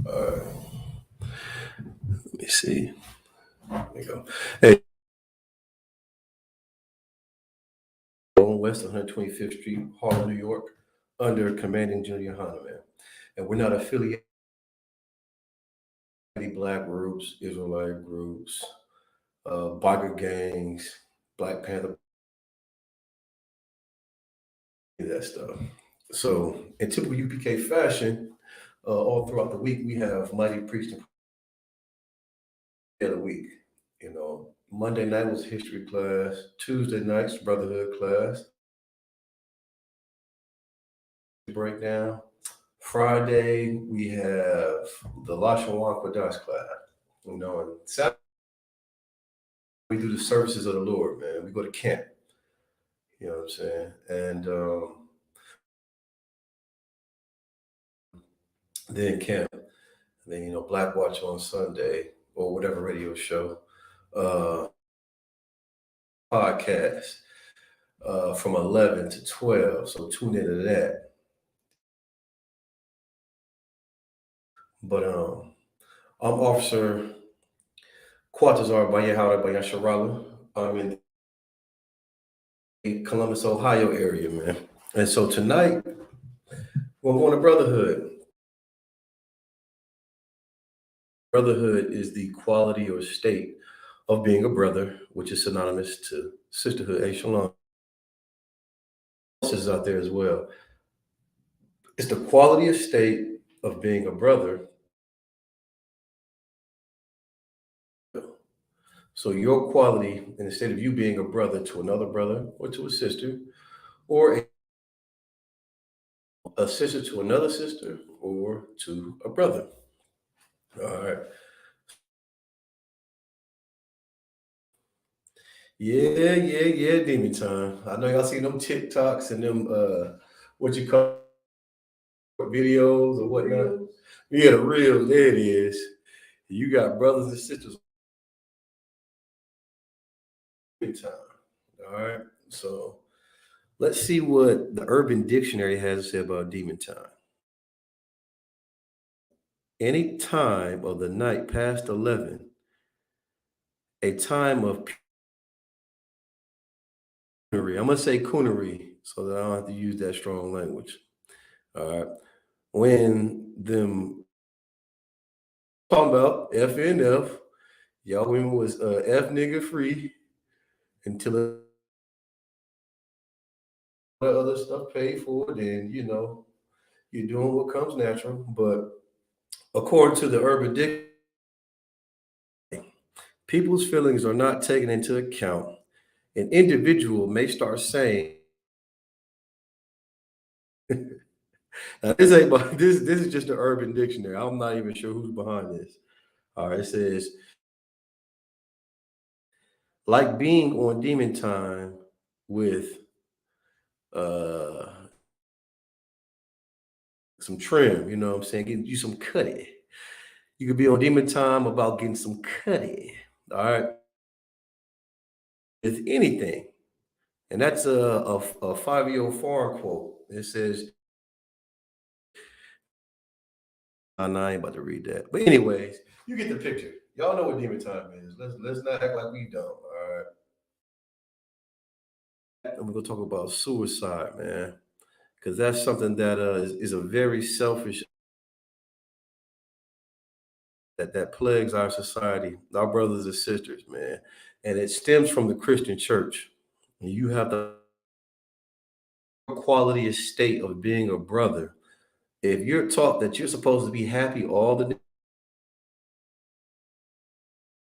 All right, let me see. There we go. Hey, on West 125th Street, Harlem, New York, under Commanding Junior Honda, man. And we're not affiliated with any black groups, Israelite groups, biker gangs, Black Panther, any of that stuff. So, in typical UPK fashion, all throughout the week, we have Mighty Priest of the week. You know, Monday night was history class. Tuesday night's Brotherhood class. Breakdown. Friday we have the Lashawan Kodash class. You know, and Saturday we do the services of the Lord, man. We go to camp. You know what I'm saying? And then camp. And then Black Watch on Sunday or whatever radio show. Uh, podcast from 11 to 12. So tune into that. But I'm Officer Quatazar Bayahara Bayasharala. I'm in the Columbus, Ohio area, man. And so tonight, we're going to Brotherhood. Brotherhood is the quality or state of being a brother, which is synonymous to sisterhood. Hey, shalom. This is out there as well. It's the quality or state of being a brother. So your quality in the state of you being a brother to another brother or to a sister, or a sister to another sister, or to a brother. All right. Yeah, demon time. I know y'all seen them TikToks and them what you call videos or whatnot. Reels. Yeah, the reels. There it is. You got brothers and sisters demon time. All right. So let's see what the Urban Dictionary has to say about demon time. Any time of the night past 11, a time of coonery. I'm gonna say coonery so that I don't have to use that strong language. All right. When them talking about FNF, y'all women was F nigga free until the other stuff paid for, then you're doing what comes natural. But according to the Urban Dictionary, people's feelings are not taken into account. An individual may start saying, now this ain't about this is just the Urban Dictionary. I'm not even sure who's behind this. All right, it says like being on demon time with uh some trim, you know what I'm saying? Getting you some cutty. You could be on demon time about getting some cutty. All right. With anything. And that's a 5-year-old foreign quote. It says, I ain't about to read that. But anyways, you get the picture. Y'all know what demon time is. Let's not act like we don't. All right. And we're gonna talk about suicide, man. Because that's something that is a very selfish that plagues our society, our brothers and sisters, man. And it stems from the Christian church. And you have the quality of state of being a brother. If you're taught that you're supposed to be happy all the day,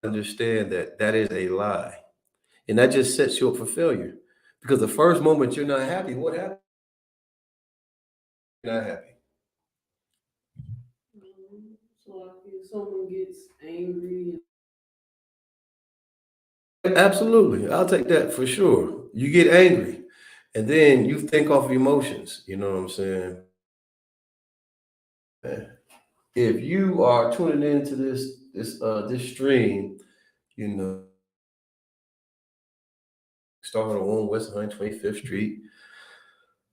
understand that that is a lie. And that just sets you up for failure. Because the first moment you're not happy, what happened? You're not happy. So if someone gets angry. Absolutely. I'll take that for sure. You get angry and then you think off emotions. You know what I'm saying? If you are tuning into this stream, you know, started on West 125th Street,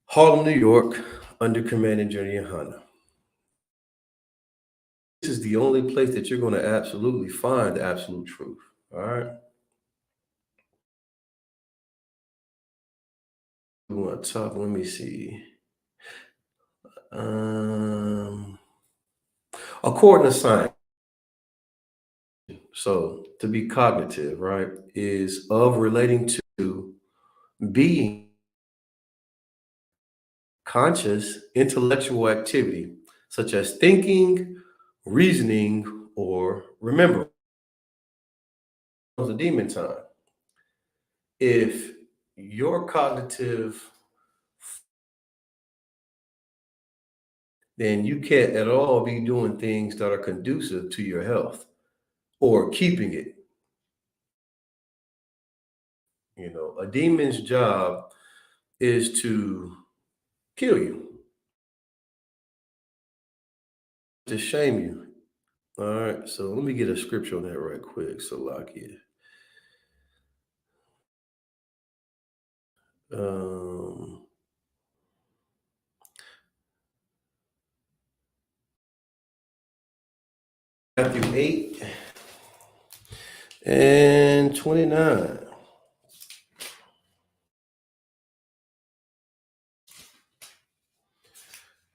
Harlem, New York, under Commanding Junior Honda. is the only place that you're going to absolutely find the absolute truth. All right. We want to talk. Let me see. Um, According to science, so to be cognitive, right, is of relating to being conscious intellectual activity, such as thinking, reasoning, or remembering. The demon time. If your cognitive, then you can't at all be doing things that are conducive to your health or keeping it. A demon's job is to kill you, to shame you. All right. So let me get a scripture on that right quick. So lock it. Um, Matthew 8 and 29.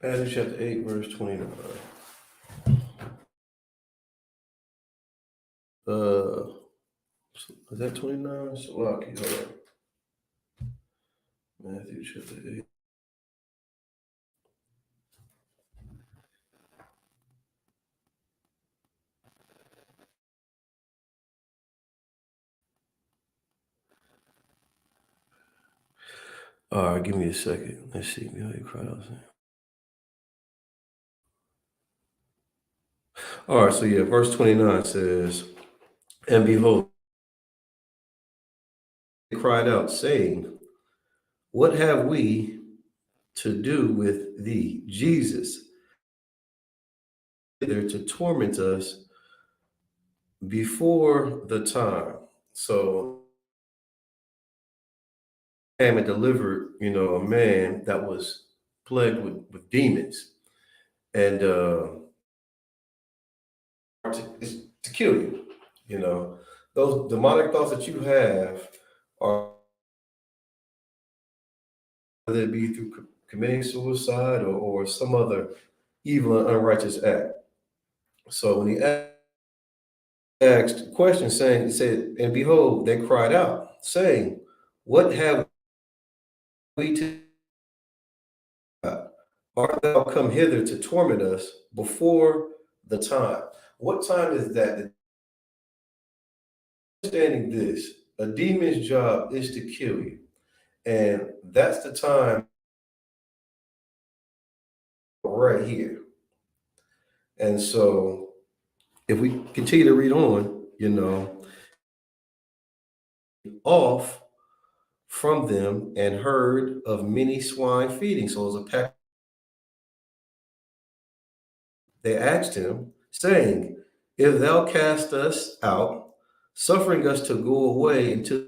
Matthew chapter 8, verse 29. Is that 29? So lock it. Hold on. Matthew chapter 8. All right, give me a second. Let's see. All right, so yeah, verse 29 says, and behold, they cried out, saying, what have we to do with thee, Jesus, hither to torment us before the time? So, came and delivered, a man that was plagued with demons. And to kill you. Those demonic thoughts that you have are, whether it be through committing suicide or some other evil and unrighteous act. So when he asked a question, saying, he said, and behold, they cried out, saying, what have we to do? Art thou come hither to torment us before the time? What time is that? Understanding this, a demon's job is to kill you. And that's the time right here. And so if we continue to read on, off from them and heard of many swine feeding. So it was a pack. They asked him, saying, if thou cast us out, suffering us to go away into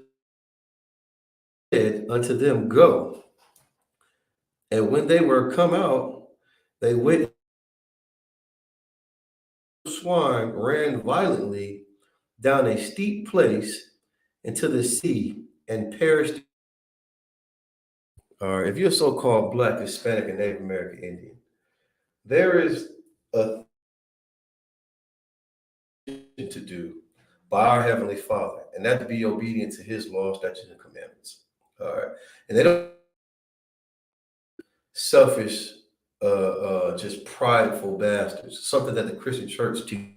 said unto them, go. And when they were come out, they went, swine ran violently down a steep place into the sea and perished. If you're so-called Black, Hispanic, and Native American Indian, there is a thing to do by our Heavenly Father, and that to be obedient to His laws, statutes, and commandments. All right, and they don't selfish, just prideful bastards. Something that the Christian church teaches.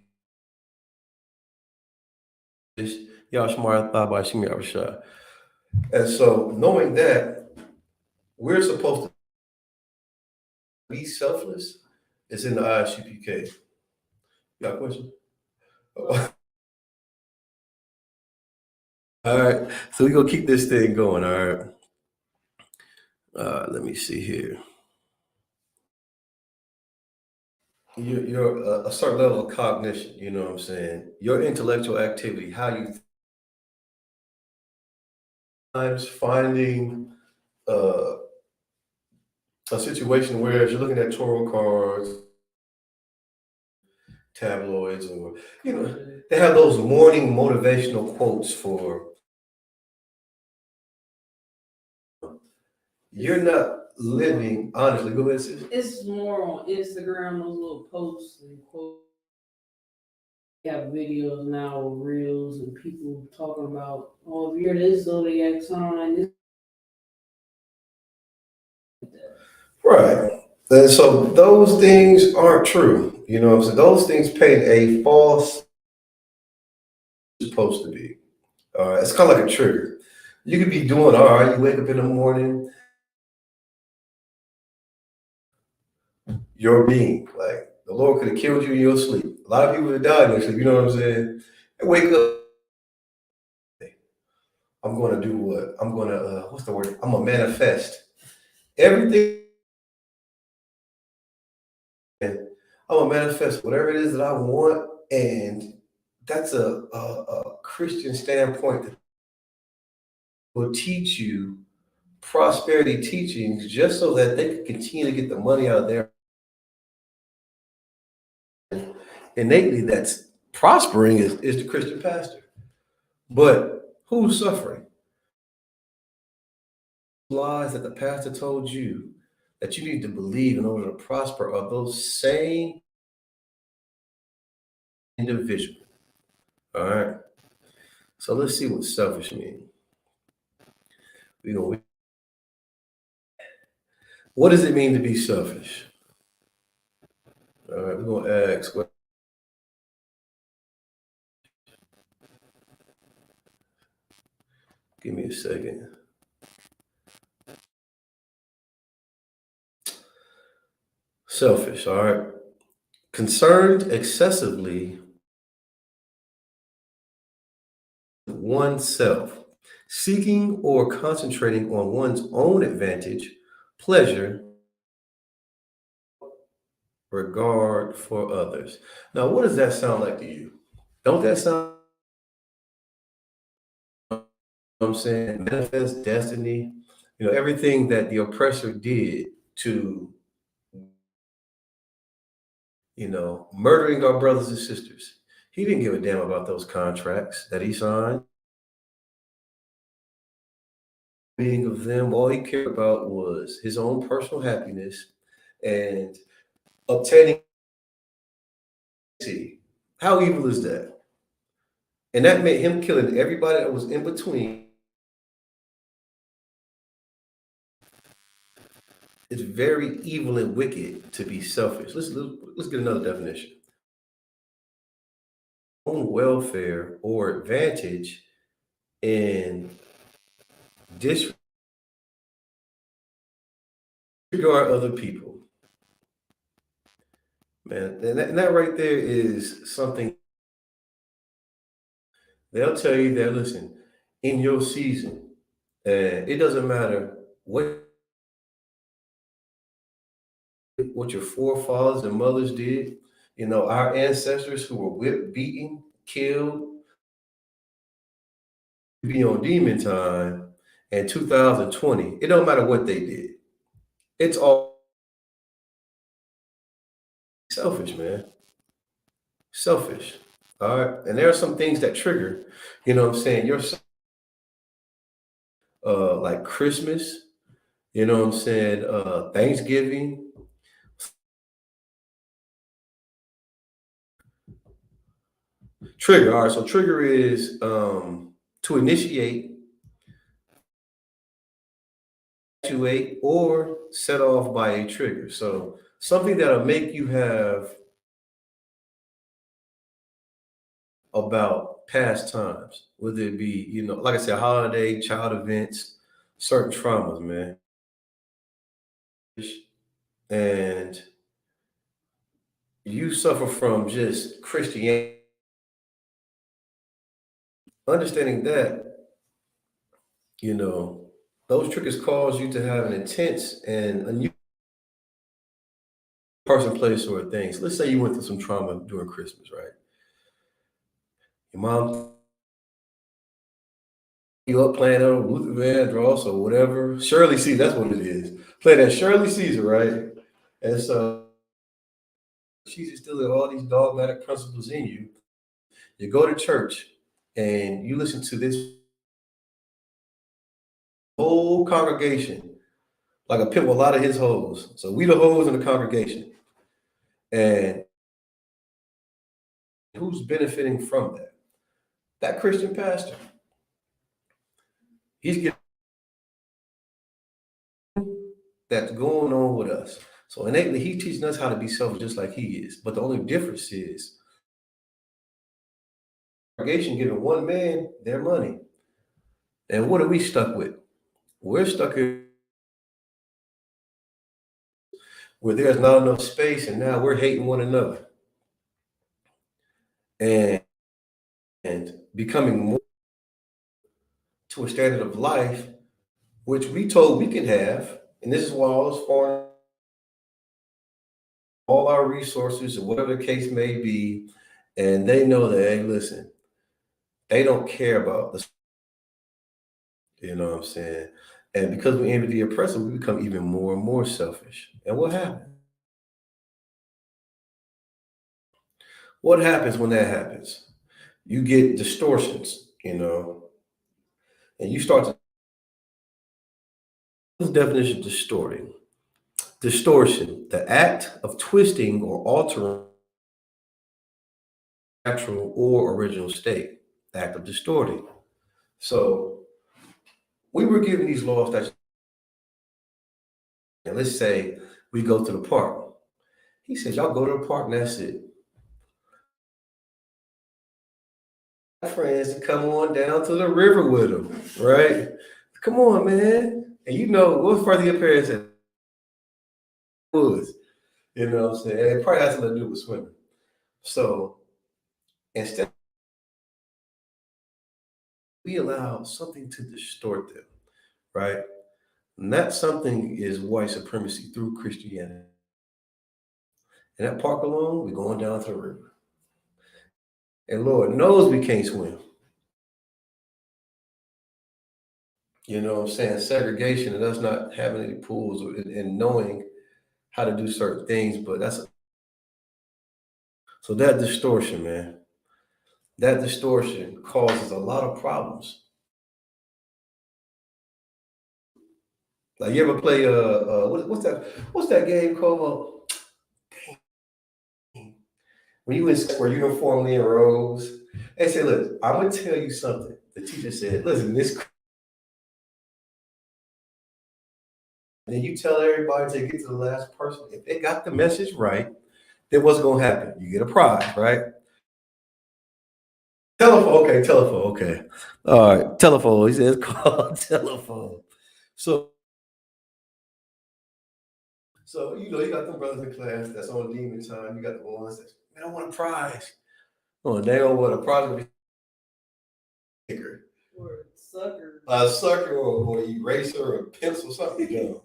Yashmar thought by Shimi Abishai. And so, knowing that we're supposed to be selfless, it's in the ISUPK. You got a question? All right, so we're gonna keep this thing going. All right, let me see here. You're a certain level of cognition. You know what I'm saying? Your intellectual activity, how you times finding uh, a situation where you're looking at tarot cards, tabloids, or they have those morning motivational quotes for you're not living honestly. Go ahead, sis. It's more on Instagram, those little posts and quotes. They have videos now with reels and people talking about, oh, if you're this zodiac sign, this. Right. And so those things aren't true. You know what I'm saying? Those things paint a false supposed to be. It's kind of like a trigger. You could be doing all right. You wake up in the morning, your being like the Lord could have killed you in your sleep. A lot of people have died in their sleep. You know what I'm saying? They wake up. I'm going to do what? I'm going to what's the word? I'm gonna manifest everything. I'm gonna manifest whatever it is that I want, and that's a Christian standpoint that will teach you prosperity teachings just so that they can continue to get the money out of there. Innately, that's prospering is the Christian pastor. But who's suffering? Lies that the pastor told you that you need to believe in order to prosper are those same individuals. All right. So let's see what selfish means. What does it mean to be selfish? All right, we're gonna ask. Give me a second. Selfish. All right. Concerned excessively with oneself, seeking or concentrating on one's own advantage, pleasure, regard for others. Now, what does that sound like to you? Don't that sound, I'm saying, manifest destiny? Everything that the oppressor did to, murdering our brothers and sisters. He didn't give a damn about those contracts that he signed. Being of them, all he cared about was his own personal happiness and obtaining. How evil is that? And that meant him killing everybody that was in between. It's very evil and wicked to be selfish. Let's get another definition. Own welfare or advantage and disregard other people. Man, and that right there is something they'll tell you that, listen, in your season, it doesn't matter what your forefathers and mothers did. Our ancestors who were whipped, beaten, killed, be on demon time in 2020. It don't matter what they did. It's all selfish, man. Selfish. All right. And there are some things that trigger, what I'm saying, you're like Christmas, what I'm saying, Thanksgiving. Trigger. All right. So trigger is to initiate, actuate, or set off by a trigger. So something that'll make you have about past times, whether it be, like I said, holiday, child events, certain traumas, man. And you suffer from just Christianity. Understanding that, you know, those triggers cause you to have an intense and a new person, place, or things. Let's say you went through some trauma during Christmas, right? Your mom you up playing on Luther Vandross or whatever. Shirley Caesar, that's what it is. Play that Shirley Caesar, right? And so She's instilling all these dogmatic principles in you. You go to church and you listen to this whole congregation, like a pimp with a lot of his hoes. So we the hoes in the congregation. And who's benefiting from that? That Christian pastor. He's getting that's going on with us. So innately, he's teaching us how to be selfish just like he is. But the only difference is congregation giving one man their money. And what are we stuck with? We're stuck in where there's not enough space, and now we're hating one another and becoming more to a standard of life which we told we can have. And this is why all this foreign, all our resources, or whatever the case may be, and they know that, hey, listen, they don't care about the, you know what I'm saying? And because we envy the oppressor, we become even more and more selfish. And what happens? What happens when that happens? You get distortions, and you start to this definition distorting. Distortion, the act of twisting or altering natural or original state. Act of distorting. So we were given these laws that, and let's say we go to the park. He says, y'all go to the park and that's it. Friends to come on down to the river with them, right? Come on, man. And what's further your parents at woods? You know what I'm saying? It probably has nothing to do with swimming. So instead, we allow something to distort them, right? And that something is white supremacy through Christianity. And that park alone, we're going down to the river. And Lord knows we can't swim. You know what I'm saying? Segregation and us not having any pools and knowing how to do certain things, but so that distortion, man. That distortion causes a lot of problems. Like you ever play what's that game called? When you were uniformly in rows, they say, look, I'm gonna tell you something. The teacher said, listen, this then you tell everybody to get to the last person. If they got the message right, then what's gonna happen? You get a prize, right? Telephone, okay. All right, telephone. He says it's called telephone. So you got them brothers in class that's on demon time. You got the ones that, man, I want a prize. Oh, they don't want a prize will be sticker. Or sucker. A sucker or eraser or pencil, something.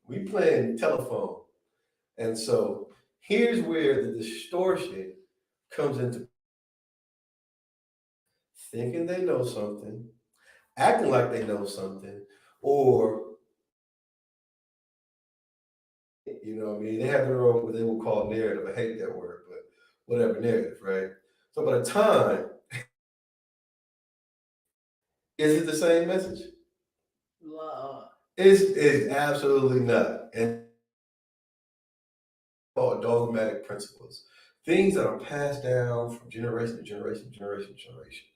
We playing telephone. And so here's where the distortion comes into thinking they know something, acting like they know something, or they have their own what they will call narrative. I hate that word, but whatever narrative, right? So by the time, is it the same message? It's absolutely not. And called dogmatic principles. Things that are passed down from generation to generation, generation to generation.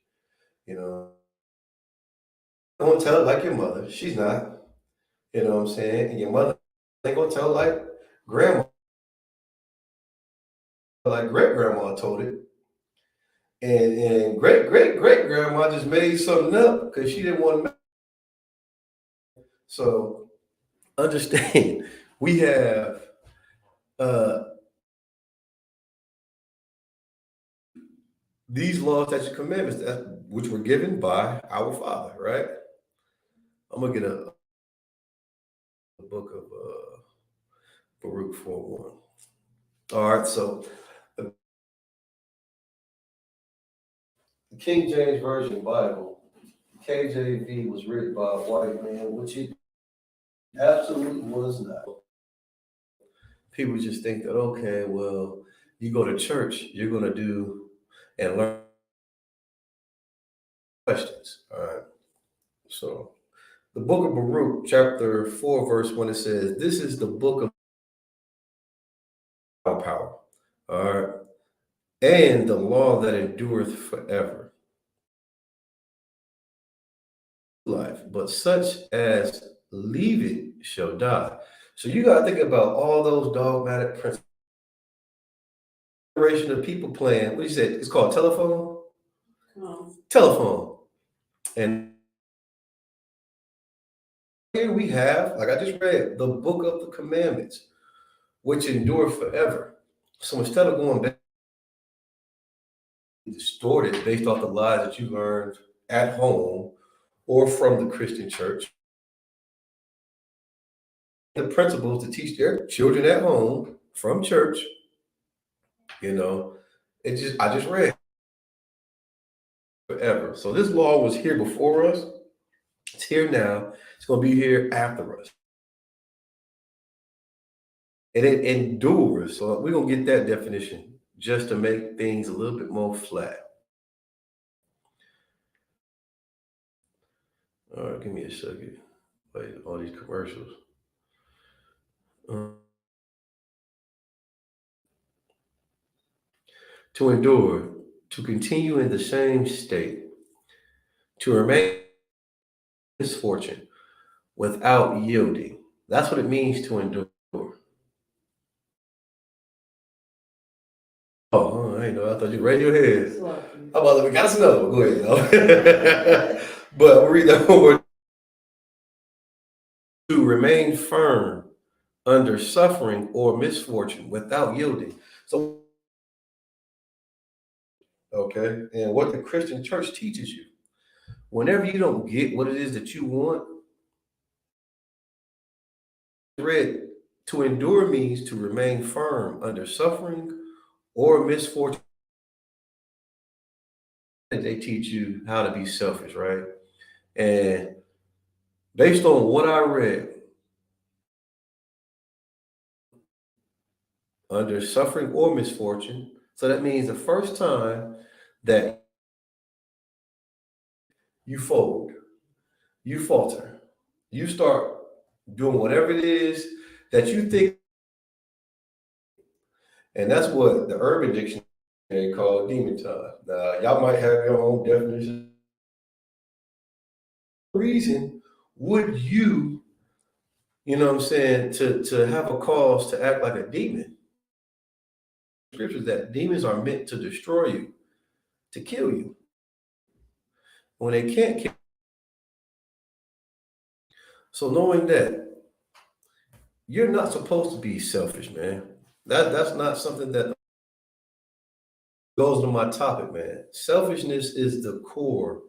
Don't tell it like your mother. She's not. You know what I'm saying? And your mother ain't gonna tell like grandma, like great grandma told it. And great great great grandma just made something up because she didn't want to. So understand, we have uh, these laws, statutes, and commandments which were given by our Father, right? I'm gonna get a book of Baruch 4:1. All right, so the King James Version Bible, KJV, was written by a white man, which it absolutely was not. People just think that, okay, well, you go to church, you're going to do and learn questions. All right. So the book of Baruch, chapter 4, verse 1, it says, this is the book of power. All right. And the law that endureth forever. Life, but such as leave it shall die. So you got to think about all those dogmatic principles. Of people playing, what you said, it's called telephone? Telephone. And here we have, like I just read, the book of the commandments, which endure forever. So instead of going back distorted based off the lies that you learned at home or from the Christian church, the principles to teach their children at home from church, you know, I just read forever. So this law was here before us. It's here now. It's going to be here after us. And it endures. So we're going to get that definition just to make things a little bit more flat. All right, give me a second. Wait, all these commercials. To endure, to continue in the same state, to remain misfortune without yielding. That's what it means to endure. Oh, I ain't know. I thought you raised your hands. I'm about to got us another one. Go ahead, but I'll read that one more. To remain firm under suffering or misfortune without yielding. So, okay, and what the Christian church teaches you, whenever you don't get what it is that you want, read, to endure means to remain firm under suffering or misfortune. They teach you how to be selfish, right? And based on what I read, under suffering or misfortune, so that means the first time that you fold, you falter, you start doing whatever it is that you think, and that's what the Urban Dictionary called demon time. Now, y'all might have your own definition. Reason would you, you know what I'm saying, to have a cause to act like a demon? Scriptures that demons are meant to destroy you, to kill you. When they can't kill, so knowing that you're not supposed to be selfish, man. That's not something that goes to my topic, man. Selfishness is the core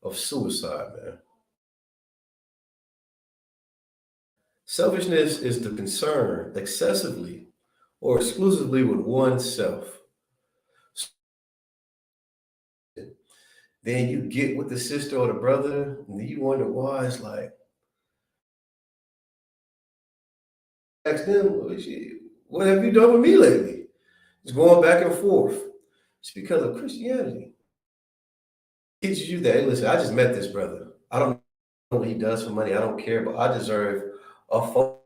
of suicide, man. Selfishness is the concern excessively or exclusively with oneself. Then you get with the sister or the brother, and you wonder why. It's like, ask them, what have you done with me lately? It's going back and forth. It's because of Christianity. It teaches you that, hey, listen, I just met this brother. I don't know what he does for money. I don't care, but I deserve a phone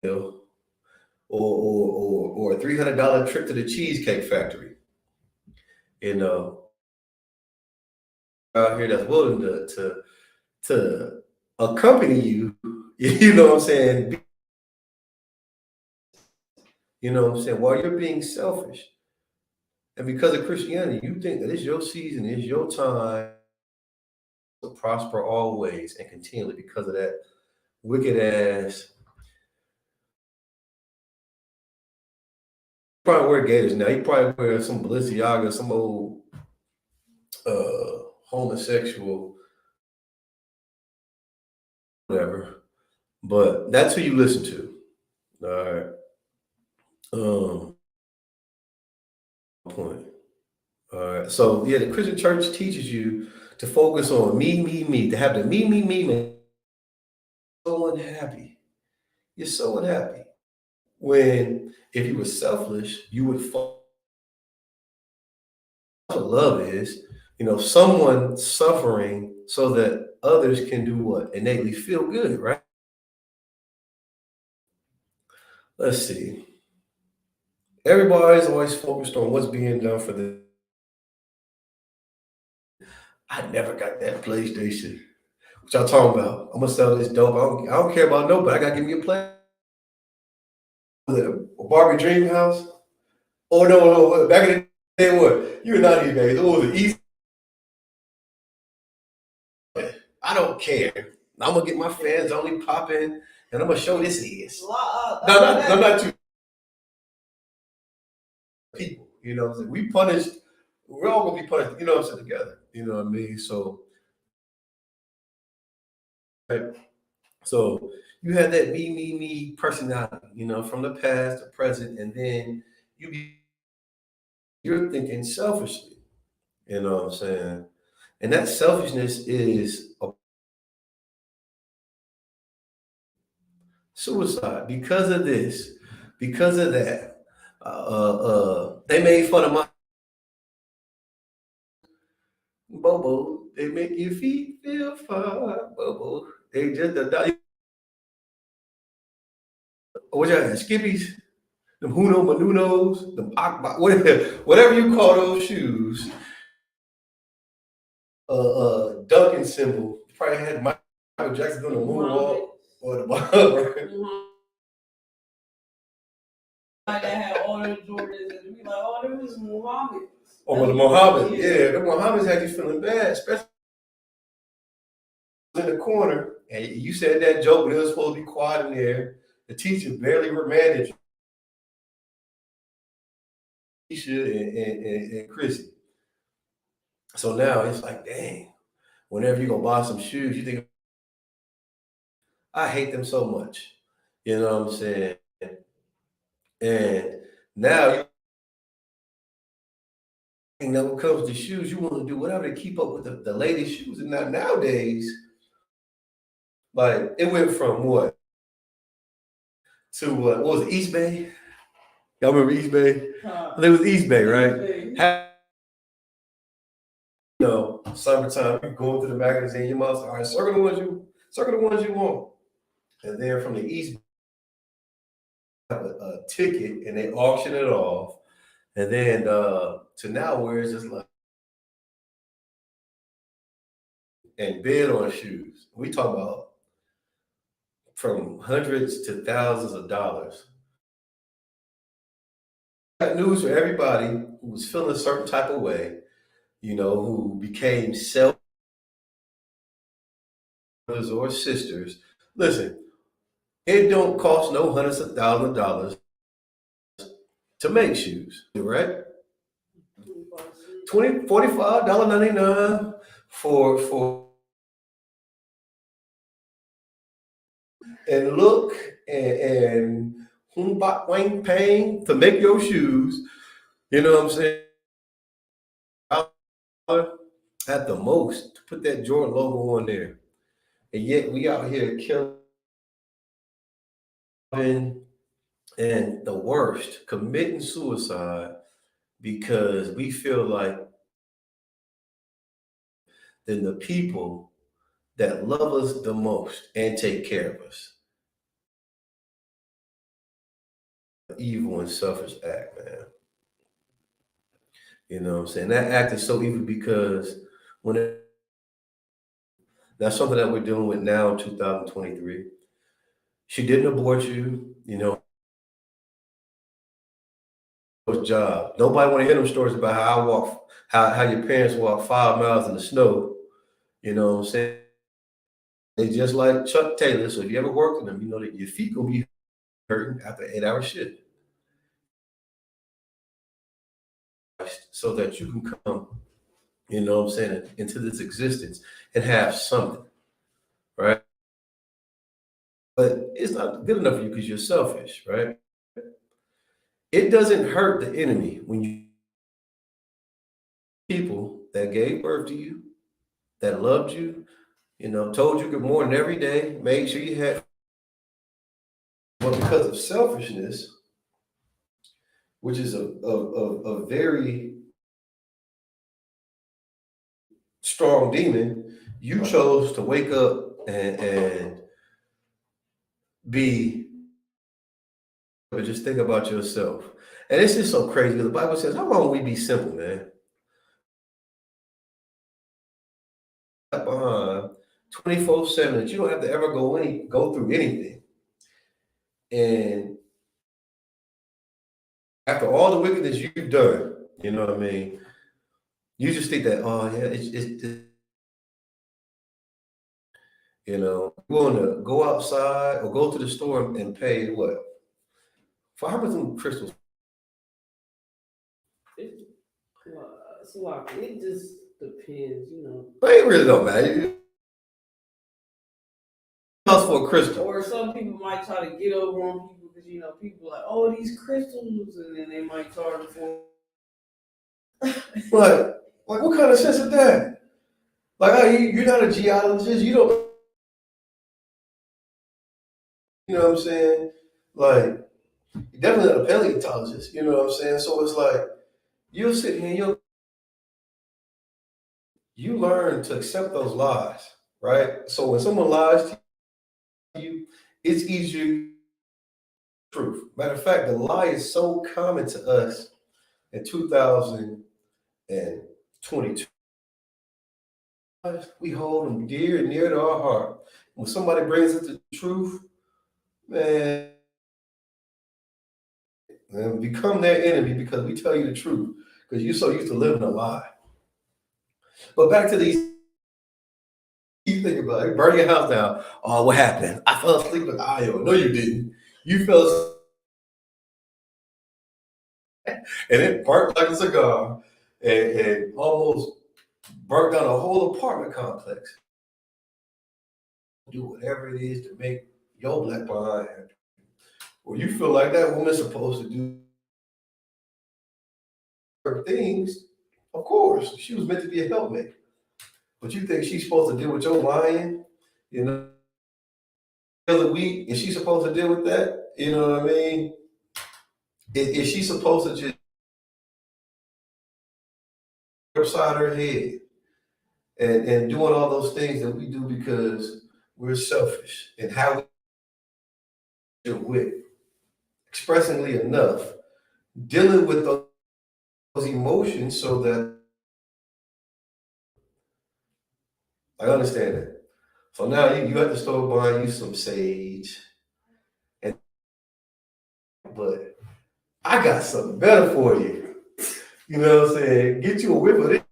bill or a $300 trip to the Cheesecake Factory. You know, out here that's willing to accompany you, you know what I'm saying? You know what I'm saying? While you're being selfish. And because of Christianity, you think that it's your season, it's your time to prosper always and continually because of that wicked ass. Probably wear gators now. He probably wear some Balenciaga, some old homosexual, whatever. But that's who you listen to. All right. Point. All right. So yeah, the Christian church teaches you to focus on me, to have the me, man. So unhappy. you're so unhappy. When if you were selfish, you would fall. What love is, someone suffering so that others can do what? Innately feel good, right? Let's see. Everybody's always focused on what's being done for them. I never got that PlayStation. What y'all talking about? I'm gonna sell this dope. I don't care about nobody. I gotta give me a play. A Barbie Dream House. Oh no. Back in the day, what? You're not even baby. Oh, the East. I don't care. I'm gonna get my fans only popping, and I'm gonna show this is. No, not you. People. What I'm saying? We punished. We're all gonna be punished. What I'm saying, together. You know what I mean? So, right? So you have that me personality. From the past, the present, and then you're thinking selfishly. You know what I'm saying? And that selfishness is a suicide because of this, because of that. They made fun of my Bobo. They make your feet feel fine, Bobo. They just what y'all Skippies, them Huno Manunos, them whatever you call those shoes. Duncan symbol. Probably had Michael Jackson doing the moonwalk or the right? Like I had all the Jordans and be like, oh, them was Muhammad. Oh, well, the Muhammad, yeah, the Muhammad's had you feeling bad, especially in the corner. And you said that joke, but it was supposed to be quiet in there. The teacher barely remanded Keisha and Chrissy. So now it's like, dang, whenever you go buy some shoes, you think, I hate them so much. You know what I'm saying? And now you know when it comes to shoes, you want to do whatever to keep up with the latest shoes. And now nowadays, like it went from what to what was it, East Bay? Y'all remember East Bay? I think it was East Bay, right? Summertime, you go into the magazine, your mom's all right, circle the ones you want. And then from the East, have a ticket and they auction it off. And then to now where it's just like and bid on shoes. We talk about from hundreds to thousands of dollars. Got news for everybody who was feeling a certain type of way, who became self brothers or sisters. Listen, it don't cost no hundreds of thousands of dollars to make shoes, right? 20 $45.99 for and look and wang paying to make your shoes. You know what I'm saying? At the most to put that Jordan logo on there. And yet we out here killing and the worst, committing suicide because we feel like then the people that love us the most and take care of us. Evil and selfish act, man. You know what I'm saying? That act is so evil because when that's something that we're dealing with now in 2023. She didn't abort you, job. Nobody want to hear them stories about how I walk, how your parents walk 5 miles in the snow. You know what I'm saying? They just like Chuck Taylor. So if you ever worked with them, you know that your feet gonna be hurting after an 8-hour shift. So that you can come, what I'm saying, into this existence and have something, right? But it's not good enough for you because you're selfish, right? It doesn't hurt the enemy when you people that gave birth to you, that loved you, told you good morning every day, made sure you had But because of selfishness, which is a very strong demon, you chose to wake up and be, but just think about yourself. And it's just so crazy because the Bible says, how long will we be simple, man? Behind 24/7 that you don't have to ever go through anything. And after all the wickedness you've done, you know what I mean? You just think that, oh yeah, you know, you want to go outside or go to the store and pay what? For how much them crystals? It's a lot. It just depends, you know. But it really don't matter. Cost for a crystal. Or some people might try to get over on people because, you know, people are like, oh, these crystals, and then they might charge for. Like what kind of sense is that? Like, you're not a geologist. You don't. You know what I'm saying? Like, you're definitely not a paleontologist. You know what I'm saying? So it's like you'll sit here and you learn to accept those lies, right? So when someone lies to you, it's easier truth. Matter of fact, the lie is so common to us in 2022. We hold them dear and near to our heart. When somebody brings us the truth, man, and become their enemy because we tell you the truth because you're so used to living a lie. But back to these, you think about it, burn your house down. Oh, what happened? I fell asleep with Io. No, you didn't. You fell asleep and it burnt like a cigar and almost burnt down a whole apartment complex. Do whatever it is to make your black behind happy. Or you feel like that woman's supposed to do her things. Of course, she was meant to be a helpmate. But you think she's supposed to deal with your lying, you know, the other week, and she's supposed to deal with that? You know what I mean? Is she supposed to just upside her head and doing all those things that we do because we're selfish and how we deal with expressingly enough, dealing with those emotions so that I understand that. So now you at the store buying you some sage, and but I got something better for you. You know what I'm saying? Get you a whip of this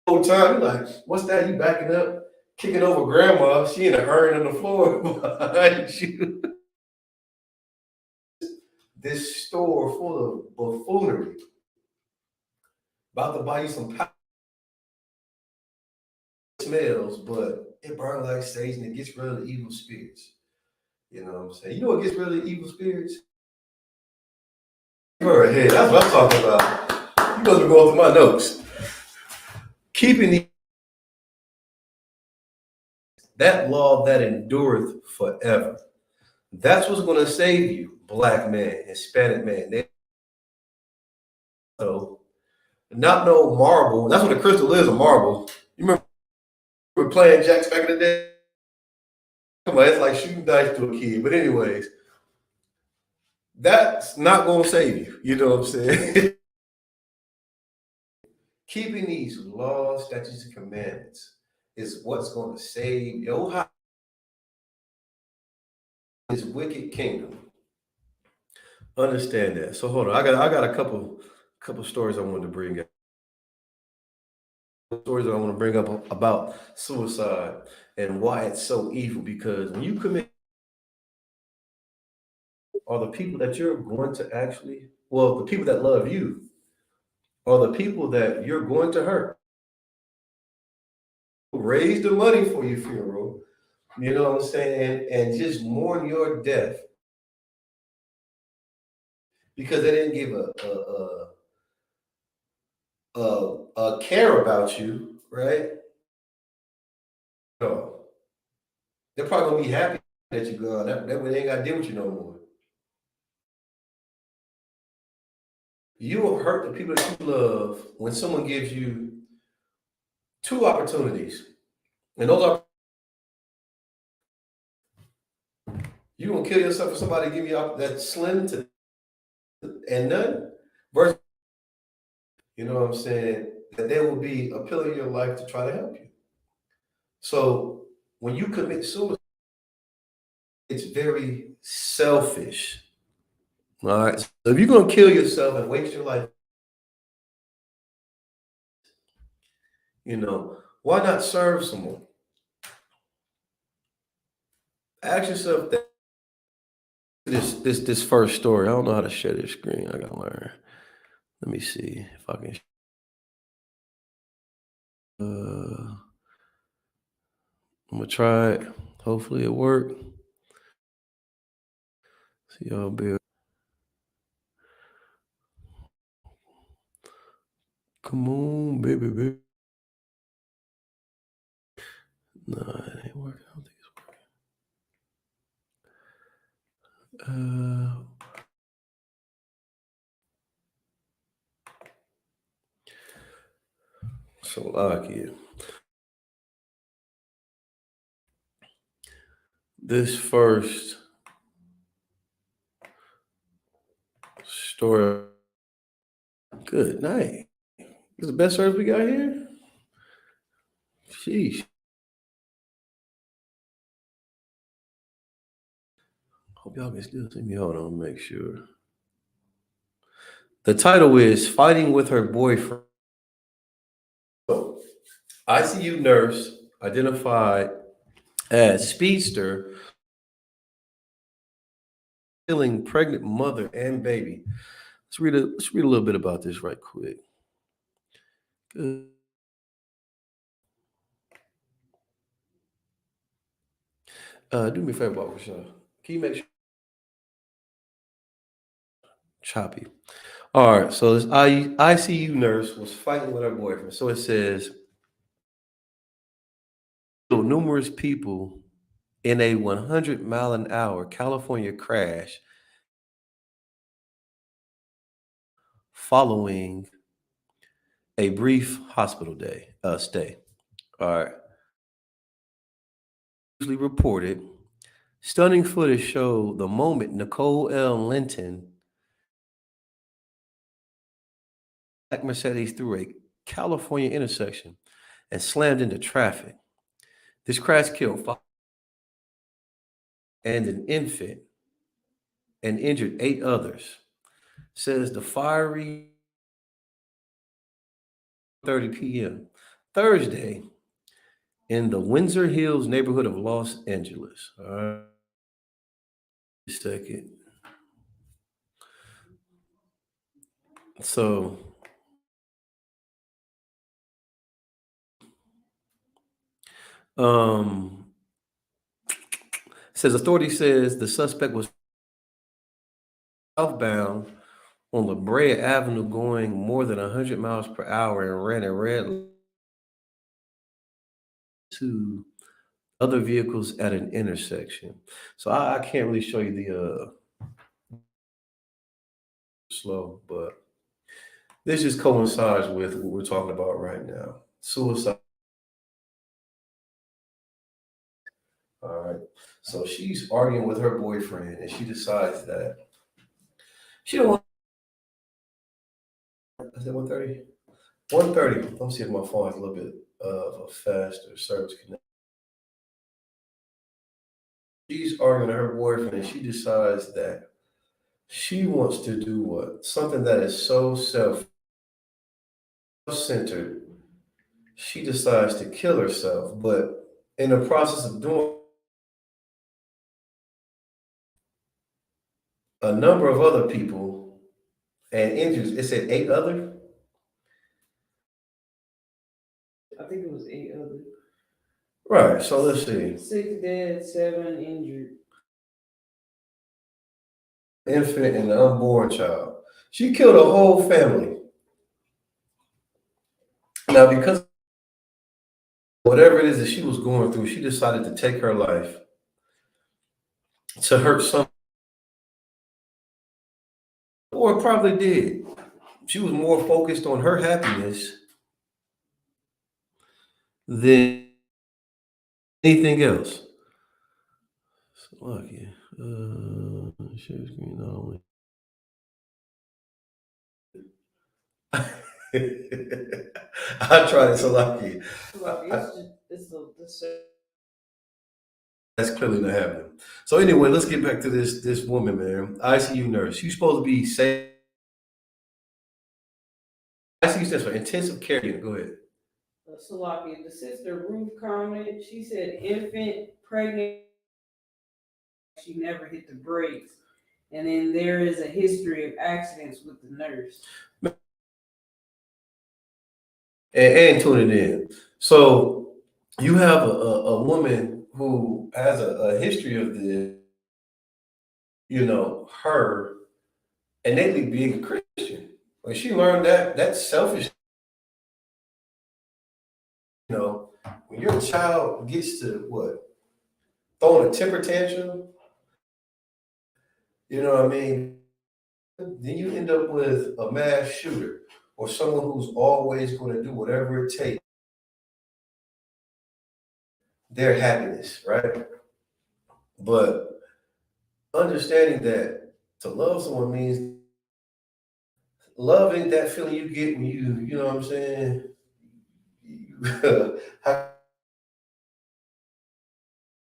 whole time. You're like, what's that? You backing up, kicking over grandma. She in a hurry on the floor behind you. This store full of buffoonery. About to buy you some smells, but it burns like sage and it gets rid of the evil spirits. You know what I'm saying? You know what gets rid of the evil spirits? Her ahead. That's what I'm talking about. You guys are going through my notes. Keeping that law that endureth forever. That's what's going to save you, black man, Hispanic man. So, not no marble. That's what a crystal is, a marble. You remember we were playing jacks back in the day? Come on, it's like shooting dice to a kid. But anyways, that's not going to save you. You know what I'm saying? Keeping these laws, statutes, and commandments is what's going to save your house, this wicked kingdom. Understand that. So hold on. I got a couple stories I wanted to bring up. Stories that I want to bring up about suicide and why it's so evil. Because when you commit, are the people that you're going to actually, well, the people that love you are the people that you're going to hurt. Raise the money for your funeral, you know what I'm saying, and just mourn your death because they didn't give a care about you, right? No, they're probably gonna be happy that you go, that way they ain't got to deal with you no more. You will hurt the people that you love when someone gives you two opportunities. And those are, you gonna kill yourself for somebody give you that slim to and none versus, you know what I'm saying, that there will be a pillar in your life to try to help you. So when you commit suicide, it's very selfish. All right. So if you're gonna kill yourself and waste your life, why not serve someone? Ask yourself that. This first story. I don't know how to share this screen. I gotta learn. Let me see if I can. I'm gonna try it. Hopefully it worked. See y'all be. Come on, baby, baby. No, it ain't working. I don't think it's working. So like it. This first story. Good night. This is the best service we got here. Sheesh. Hope y'all can still see me. Hold on, make sure. The title is Fighting with Her Boyfriend. ICU nurse identified as speedster killing pregnant mother and baby. Let's read a little bit about this right quick. Good. Do me a favor, Barbara Shaw. Can you make sure choppy? All right, so this ICU nurse was fighting with her boyfriend. So it says numerous people in a 100-mile-an-hour California crash following a brief hospital stay. All right. Usually reported, stunning footage showed the moment Nicole L. Linton, black Mercedes, through a California intersection and slammed into traffic. This crash killed 5 and an infant and injured 8 others, says the fiery 30 p.m. Thursday in the Windsor Hills neighborhood of Los Angeles. All right. A second. So says authority says the suspect was southbound on La Brea Avenue going more than 100 miles per hour and ran a red light to other vehicles at an intersection. So I can't really show you the slow, but this just coincides with what we're talking about right now. Suicide. All right. So she's arguing with her boyfriend and she decides that she don't want. Is it 1:30? 1:30. Let me see if my phone has a little bit of a faster service connection. She's arguing with her boyfriend and she decides that she wants to do what? Something that is so self-centered. She decides to kill herself, but in the process of doing, a number of other people and injuries. It said 8 other. I think it was 8 others. Right. So let's see. 6 dead, 7 injured. Infant and an unborn child. She killed a whole family. Now, because whatever it is that she was going through, she decided to take her life. to hurt some, or probably did. She was more focused on her happiness than anything else. Slovakia. Share screen not only. I tried it, Slovakia. Like it's That's clearly not happening. So anyway, let's get back to this woman, man. ICU nurse. She's supposed to be safe. ICU stands for intensive care unit. Go ahead. Salaki. The sister Ruth commented. She said, "Infant, pregnant. She never hit the brakes." And then there is a history of accidents with the nurse. And tuning in. So you have a woman who has a history of this, her innately being a Christian. When she learned that selfish, when your child gets to what? Throwing a temper tantrum, you know what I mean? Then you end up with a mass shooter or someone who's always going to do whatever it takes their happiness, right? But understanding that to love someone means love ain't that feeling you get when you know what I'm saying? How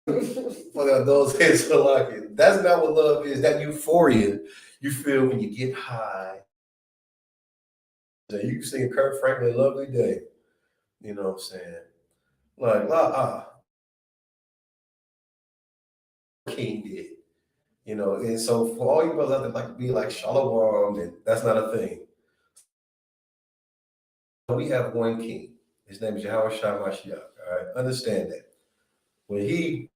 fuck out those heads so like it. That's not what love is. That euphoria you feel when you get high. So you can sing Kurt Franklin Lovely Day. You know what I'm saying? Like King did. And so for all you brothers out there like to be like Shalom, and that's not a thing. We have one king. His name is Yahweh Shai Mashiach. All right. Understand that. When he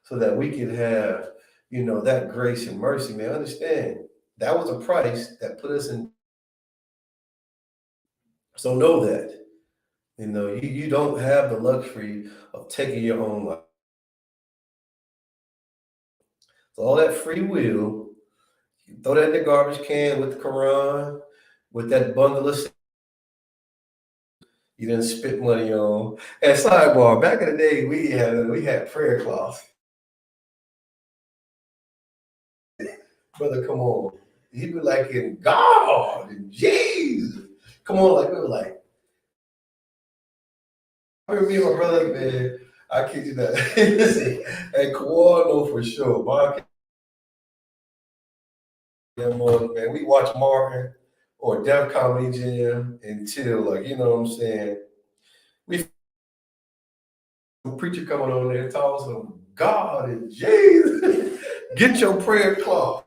so that we can have, that grace and mercy, man. Understand that was a price that put us in. So know that. You don't have the luxury of taking your own life. So all that free will, you throw that in the garbage can with the Quran, with that bundle of you didn't spit money on. And sidebar, back in the day, we had prayer cloths. Brother, come on. He'd be like in God and Jesus. Come on, like we were like. I remember me and my brother, man. I kid you not. Listen, and Kawhi know for sure. Mark, man, we watch Martin or Def Comedy Jam until, like, you know what I'm saying? We preacher coming on there talking some God and Jesus. Get your prayer cloth.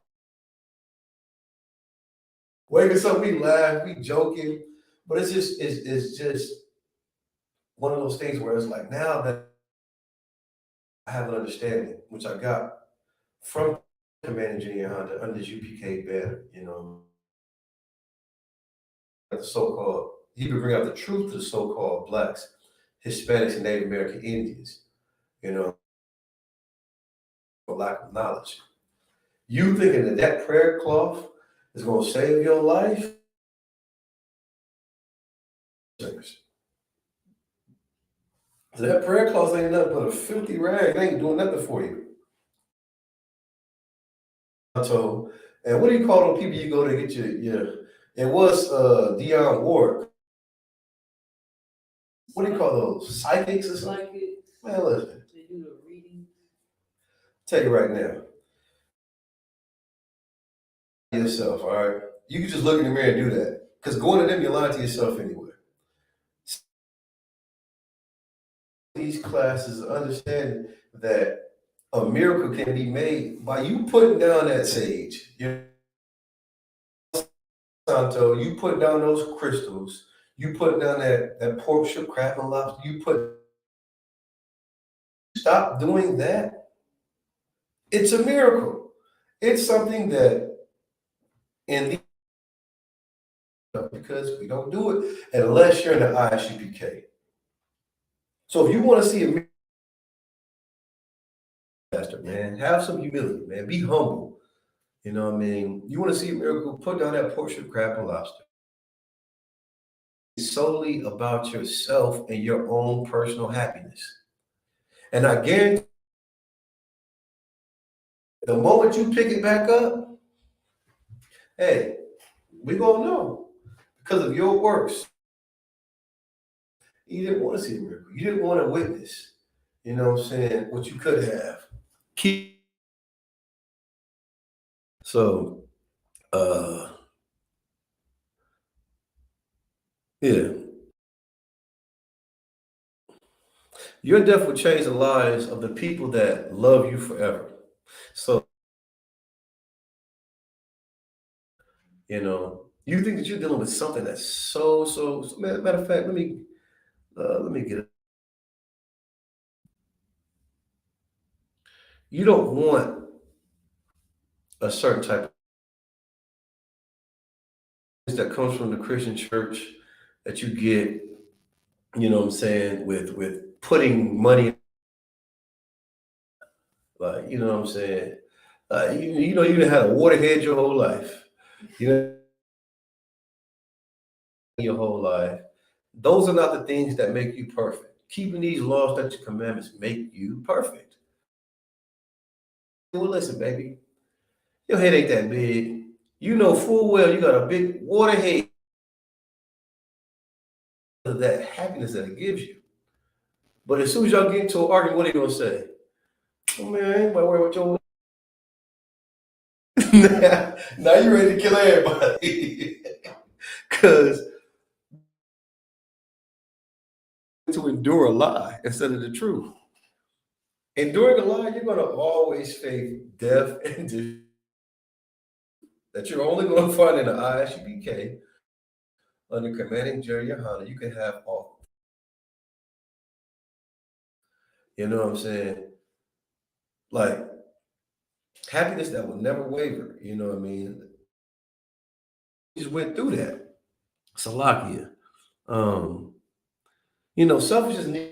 Waking up, we laugh, we joking, but it's just one of those things where it's like now that I have an understanding, which I got from Command Engineer Hunter under this UPK banner, the so-called he could bring out the truth to the so-called blacks, Hispanics, and Native American Indians, for lack of knowledge. You thinking that prayer cloth is gonna save your life? That prayer cloth ain't nothing but a filthy rag. It ain't doing nothing for you. So, and what do you call them people you go to get your it was Dionne Ward. What do you call those? Psychics or something? Psychics. Man, listen. They do the reading. Tell you right now. Yourself, all right? You can just look in the mirror and do that. Because going to them, you're lying to yourself anyway. These classes understand that a miracle can be made by you putting down that sage. Santo, you put down those crystals, you put down that pork, shrimp, crab, and lobster, stop doing that. It's a miracle. It's something that in the because we don't do it unless you're in the ISUPK. So if you want to see a Pastor, man. Have some humility, man. Be humble. You know what I mean? You want to see a miracle, put down that portion of crab and lobster. It's solely about yourself and your own personal happiness. And I guarantee the moment you pick it back up, hey, we gonna know because of your works. You didn't want to see a miracle. You didn't want to witness. You know what I'm saying? What you could have. Keep so yeah. Your death will change the lives of the people that love you forever. So, you think that you're dealing with something that's so matter of fact, let me get it. You don't want a certain type of that comes from the Christian church that you get, what I'm saying, with putting money, like, you know what I'm saying? You done had a waterhead your whole life. You know, your whole life. Those are not the things that make you perfect. Keeping these laws, statutes, commandments make you perfect. Well, listen, baby, your head ain't that big. You know full well you got a big waterhead of that happiness that it gives you. But as soon as y'all get into an argument, what are you gonna say? Oh man, I ain't about to worry about your now you ready to kill everybody. Cause to endure a lie instead of the truth. Enduring a lie, you're gonna always face death and that you're only gonna find in the ISUBK under commanding Jerry Yohana. You can have all. You know what I'm saying? Like happiness that will never waver. You know what I mean? We just went through that. Salakia. Um, selfishness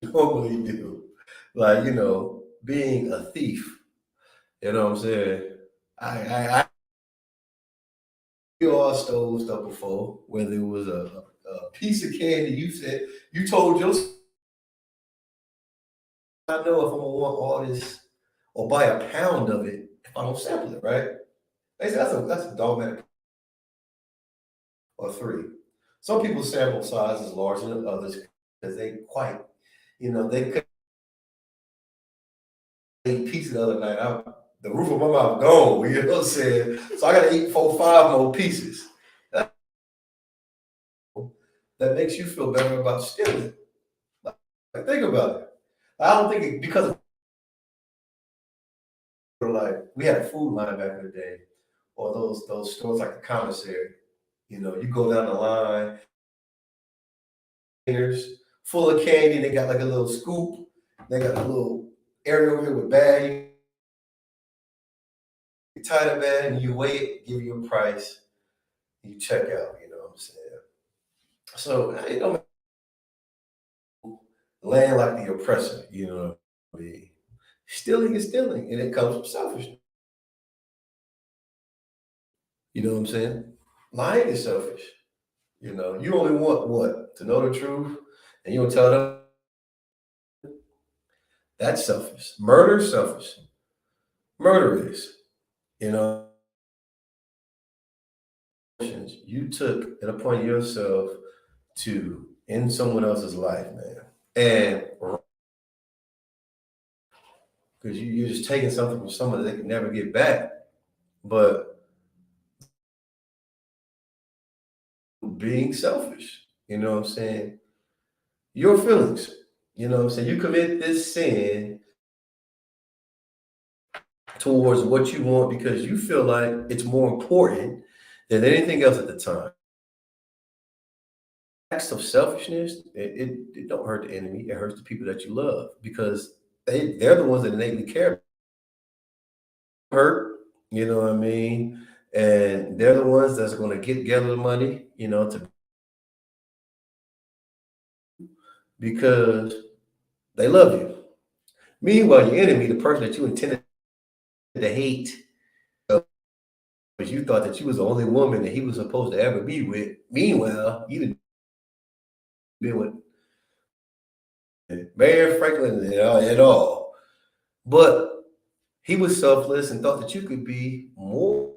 normally do. Like, being a thief. You know what I'm saying? I we all stole stuff before, whether it was a piece of candy you told yourself, I know if I'm gonna want all this or buy a pound of it if I don't sample it, right? They say that's a dogmatic or three. Some people sample sizes larger than others because they quite, they could eat pizza the other night. The roof of my mouth gone, you know what I'm saying? So I gotta eat 4, 5 more pieces. That makes you feel better about stealing. Like think about it. I don't think because of like we had a food line back in the day, or those stores like the commissary. You go down the line, full of candy. They got like a little scoop. They got a little area over here with bag. You tie the bag and you weigh it, give you a price, you check out. You know what I'm saying? So it don't land like the oppressor. You know what I mean? Stealing is stealing, and it comes from selfishness. You know what I'm saying? Lying is selfish. You only want what? To know the truth, and you don't tell them. That's selfish. Murder is selfish. Murder is. You know, you took it upon yourself to end someone else's life, man. And because you're just taking something from someone that they can never get back. But being selfish, you know what I'm saying? Your feelings, you know what I'm saying? You commit this sin towards what you want because you feel like it's more important than anything else at the time. Acts of selfishness, it don't hurt the enemy. It hurts the people that you love because they're the ones that innately care. Hurt, you know what I mean? And they're the ones that's going to gather the money, to because they love you. Meanwhile, your enemy, the person that you intended to hate, because you thought that you was the only woman that he was supposed to ever be with. Meanwhile, you didn't been with Mayor Franklin at all. But he was selfless and thought that you could be more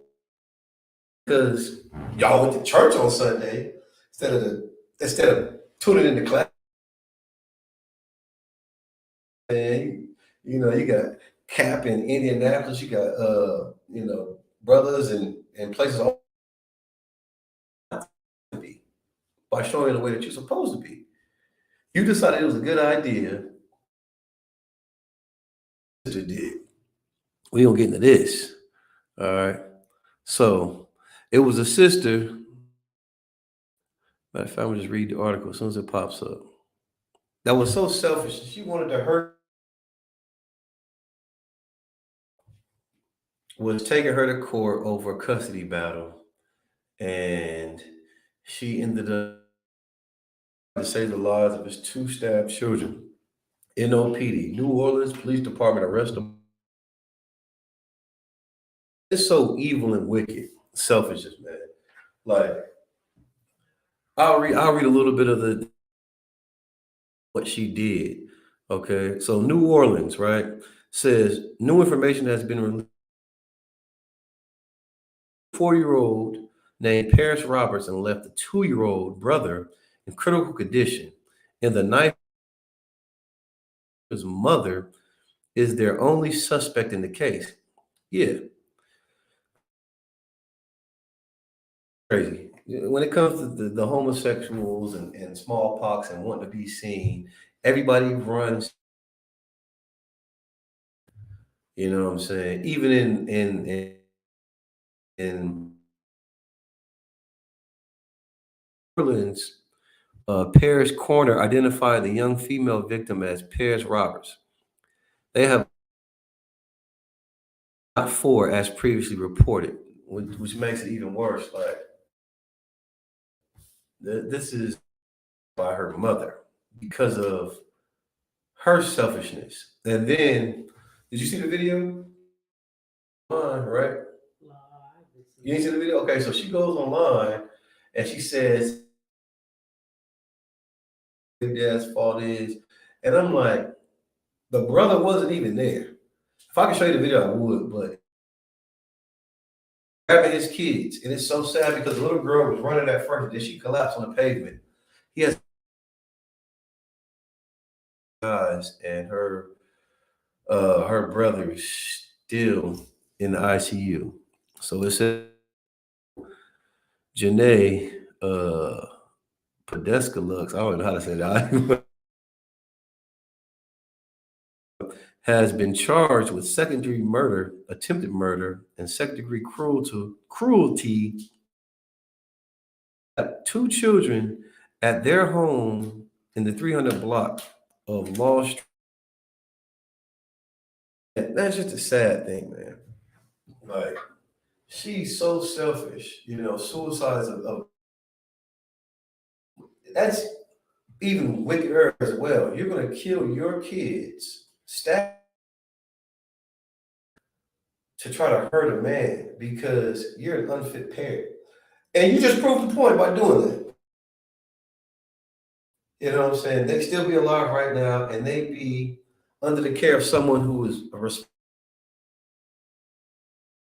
because y'all went to church on Sunday instead of tuning into class. And you got Cap in Indianapolis, you got brothers and places all to be by showing the way that you're supposed to be. You decided it was a good idea. Sister did. We don't get into this. All right. So it was a sister. Matter of fact, I'm gonna just read the article as soon as it pops up. That was so selfish. She wanted to hurt, was taking her to court over a custody battle, and she ended up to save the lives of his two stabbed children. NOPD, New Orleans Police Department arrested him. It's so evil and wicked, selfishness, man. Like I'll read a little bit of the what she did. Okay, so New Orleans, right, says new information has been released. 4-year-old named Paris Robertson left a 2-year-old brother in critical condition, and the knife his mother is their only suspect in the case. Yeah, crazy. When it comes to the homosexuals and smallpox and wanting to be seen, everybody runs. You know what I'm saying? Even in Orleans, Paris coroner identified the young female victim as Paris Roberts. They have not 4 as previously reported, which makes it even worse. Like this is by her mother because of her selfishness. And then, did you see the video? Right? You didn't see the video? Okay, so she goes online and she says, dad's fault is. And I'm like, the brother wasn't even there. If I could show you the video, I would, but grabbing his kids. And it's so sad because the little girl was running at first, then she collapsed on the pavement. He has eyes, and her brother is still in the ICU. So it says Janae Podesta Lux, I don't know how to say that. Has been charged with second-degree murder, attempted murder, and second-degree cruelty at 2 children at their home in the 300 block of Law Street. That's just a sad thing, man. Like, she's so selfish. Suicides that's even wickeder as well. You're gonna kill your kids, stab to try to hurt a man because you're an unfit parent. And you just proved the point by doing that. You know what I'm saying? They still be alive right now and they be under the care of someone who is a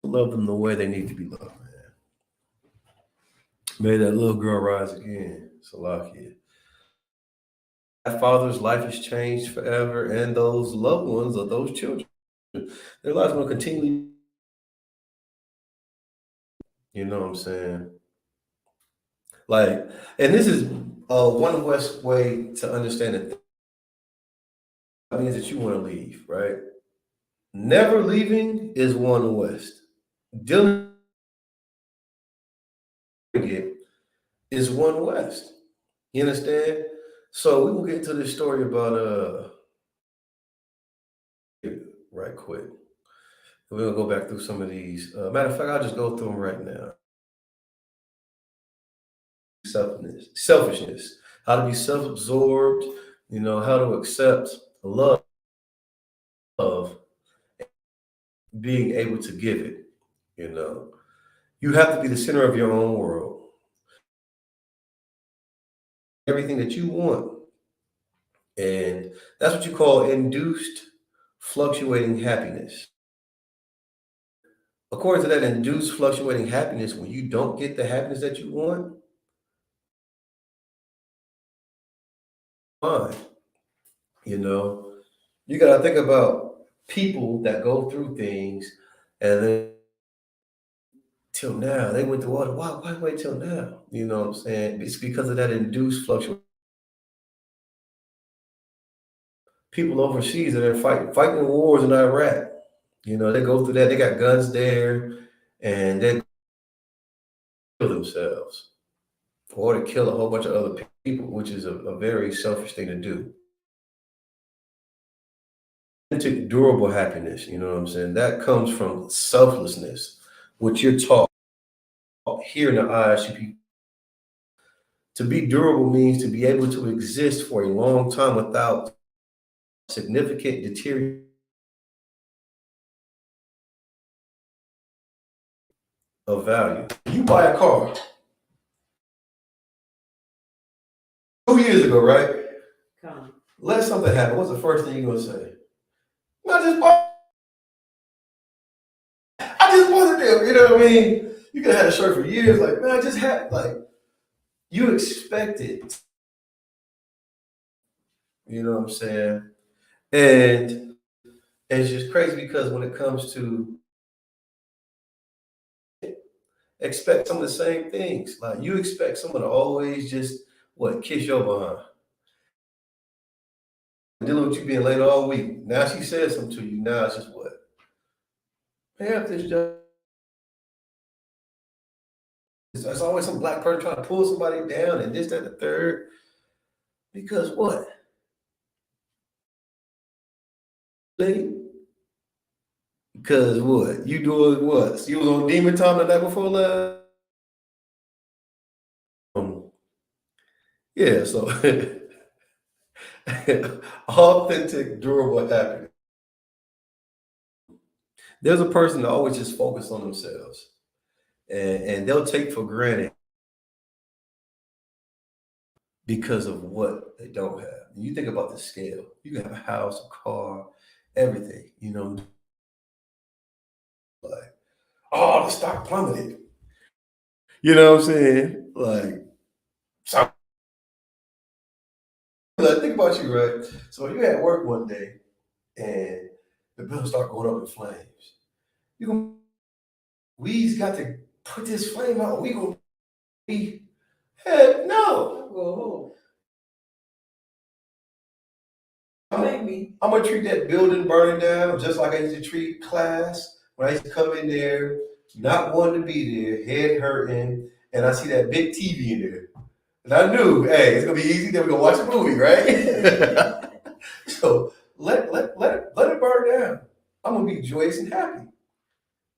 love them the way they need to be loved, man. May that little girl rise again. Salakia. That father's life has changed forever, and those loved ones of those children, their lives will continue. You know what I'm saying? Like, and this is one West way to understand it. That means that you want to leave, right? Never leaving is one West. Dealing with it is one West. You understand? So we will get into this story about right quick. We're gonna go back through some of these. Matter of fact, I'll just go through them right now. Selfishness, how to be self-absorbed, how to accept love. of being able to give it. You know, you have to be the center of your own world. Everything that you want. And that's what you call induced fluctuating happiness. According to that induced fluctuating happiness, when you don't get the happiness that you want, fine. You know, you got to think about people that go through things and then till now, they went through all the, why wait till now? You know what I'm saying? It's because of that induced fluctuation. People overseas that are fighting wars in Iraq. You know, they go through that. They got guns there, and they kill themselves or to kill a whole bunch of other people, which is a very selfish thing to do. Into durable happiness, you know what I'm saying? That comes from selflessness, which you're taught here in the ISUP. To be durable means to be able to exist for a long time without significant deterioration of value. You buy a car 2 years ago, right? Come. Let something happen. What's the first thing you're gonna say? I just bought. I just bought it. You know what I mean? You could have had a shirt for years. Like, man, I just had like you expect it. You know what I'm saying? And it's just crazy because when it comes to expect some of the same things, like you expect someone to always just what kiss your behind. Dealing with you being late all week. Now she said something to you. Now it's just what? Man, this job. There's always some black person trying to pull somebody down and this, that, the third. Because what? Because what? You doing what? You was on demon time the night before last? Um, yeah, so authentic, durable happiness. There's a person that always just focus on themselves and they'll take for granted because of what they don't have. You think about the scale. You can have a house, a car, everything, you know, like, oh, the stock plummeted. You know what I'm saying? Like, so like, think about you, right? So you at work one day and the bill start going up in flames. You gonna we's got to put this flame out. We gonna be heck no. Whoa. I'm gonna treat that building burning down just like I used to treat class when I used to come in there, not wanting to be there, head hurting, and I see that big TV in there. And I knew, hey, it's gonna be easy. Then we're gonna watch a movie, right? So let it burn down. I'm gonna be joyous and happy.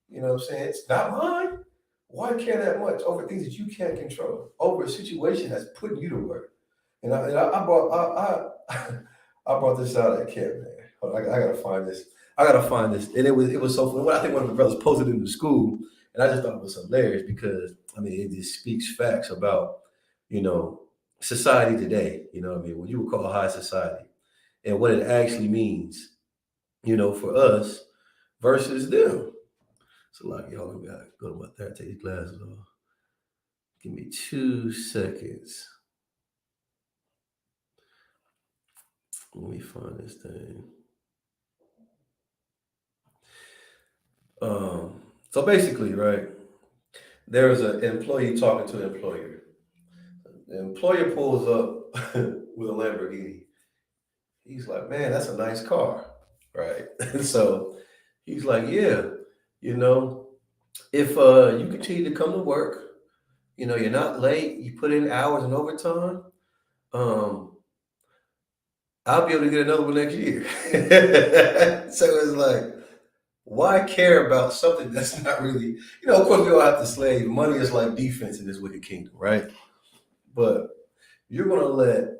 You know what I'm saying? It's not mine. Why care that much over things that you can't control? Over a situation that's putting you to work. I I brought this out at camp, man. Hold on, I gotta find this. I gotta find this. And it was so funny. I think one of the brothers posted it in the school, and I just thought it was hilarious because I mean it just speaks facts about, you know, society today, you know what I mean, what you would call high society and what it actually means, you know, for us versus them. So like y'all gotta go to my therapy, take these glasses off. Give me 2 seconds. Let me find this thing. So basically, right, there was an employee talking to an employer. The employer pulls up with a Lamborghini. He's like, man, that's a nice car, right? And so he's like, yeah, you know, if you continue to come to work, you know, you're not late, you put in hours and overtime, um, I'll be able to get another one next year. So it's like, why care about something that's not really, you know, of course, we all have to slave. Money is like defense in this wicked kingdom, right? But you're going to let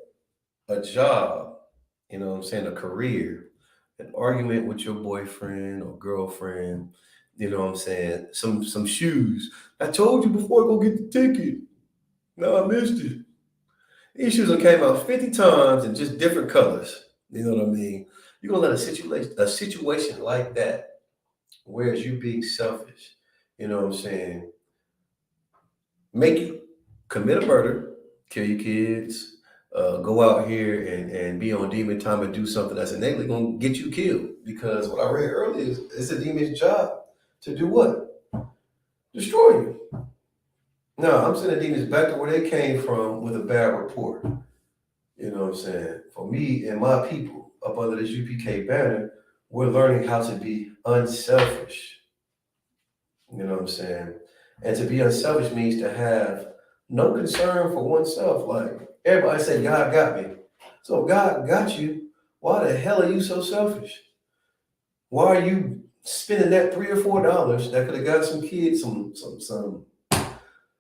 a job, you know what I'm saying, a career, an argument with your boyfriend or girlfriend, you know what I'm saying? Some shoes. I told you before, go get the ticket. No, I missed it. These shoes done came out 50 times in just different colors. You know what I mean? You're gonna let a situation like that, whereas you being selfish, you know what I'm saying, make you commit a murder, kill your kids, go out here and be on demon time and do something that's innately gonna get you killed. Because what I read earlier is it's a demon's job to do what? Destroy you. No, I'm sending demons back to where they came from with a bad report. You know what I'm saying? For me and my people up under this UPK banner, we're learning how to be unselfish. You know what I'm saying? And to be unselfish means to have no concern for oneself. Like everybody say, God got me. So if God got you, why the hell are you so selfish? Why are you spending that $3 or $4 that could have got some kids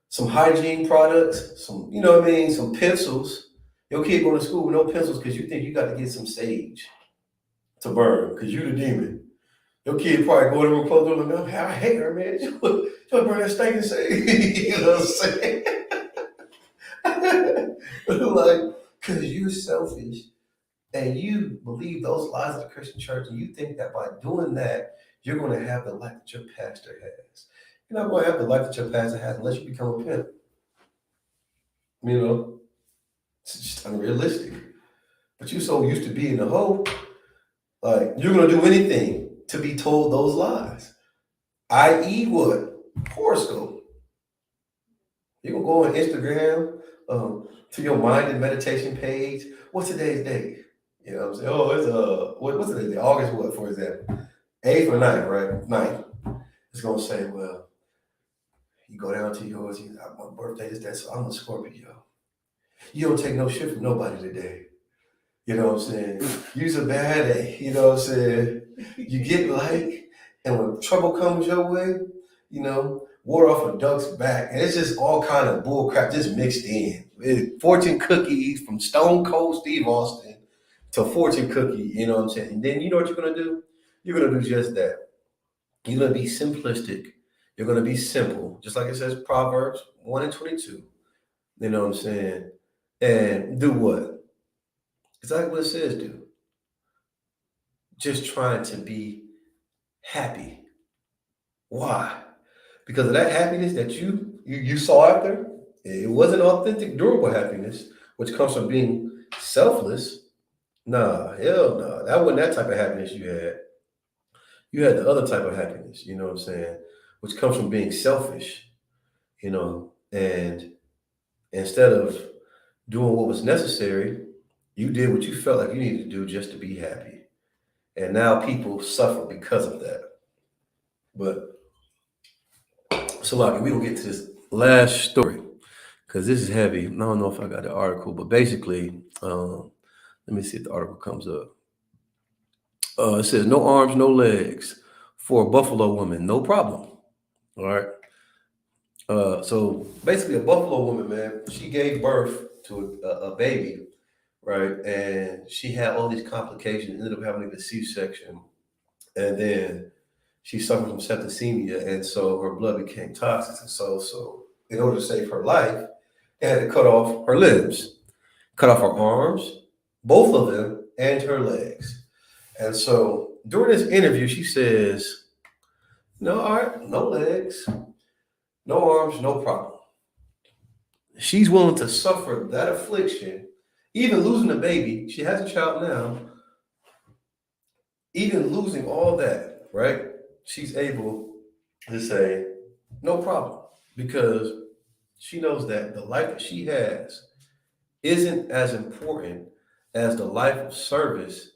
some hygiene products, some, you know what I mean, some pencils. Your kid going to school with no pencils because you think you got to get some sage to burn because you the demon. Your kid probably go to the close door and go, I hate her, man. Just burn that stinking sage. You know what I'm saying? Like, because you're selfish and you believe those lies of the Christian church and you think that by doing that, you're going to have the life that your pastor has. You're not going to have the life that your pastor has unless you become a pimp. You know, it's just unrealistic. But you so used to being the hoe, like you're gonna do anything to be told those lies. I.e., what? Horoscope. You gonna go on Instagram to your mind and meditation page. What's today's date? You know what I'm saying? Oh, it's what's today's date? August what, for example? 8th or 9th, right? 9th. It's gonna say, well, you go down to yours, my birthday is that, so I'm a Scorpio. You don't take no shit from nobody today. You know what I'm saying? Use a bad day. You know what I'm saying? You get like, and when trouble comes your way, you know, water off a duck's back. And it's just all kind of bull crap just mixed in. Fortune cookies from Stone Cold Steve Austin to fortune cookie, you know what I'm saying? And then you know what you're going to do? You're going to do just that. You're going to be simplistic. You're going to be simple. Just like it says Proverbs 1 and 22. You know what I'm saying? And do what? Exactly what it says do. Just trying to be happy. Why? Because of that happiness that you saw after, it wasn't authentic, durable happiness, which comes from being selfless. Nah, hell no. That wasn't that type of happiness you had. You had the other type of happiness, you know what I'm saying? Which comes from being selfish, you know, and instead of doing what was necessary, you did what you felt like you needed to do just to be happy. And now people suffer because of that. But so, like, we will get to this last story because this is heavy. I don't know if I got the article, but basically, let me see if the article comes up. It says no arms, no legs for a Buffalo woman, no problem. All right. So basically, a Buffalo woman, man, she gave birth to a baby, right, and she had all these complications. Ended up having a C-section, and then she suffered from septicemia, and so her blood became toxic. And so in order to save her life, they had to cut off her limbs, cut off her arms, both of them, and her legs. And so during this interview, she says, "No, all right, no legs, no arms, no problem." She's willing to suffer that affliction, even losing a baby. She has a child now. Even losing all that, right? She's able to say, no problem, because she knows that the life that she has isn't as important as the life of service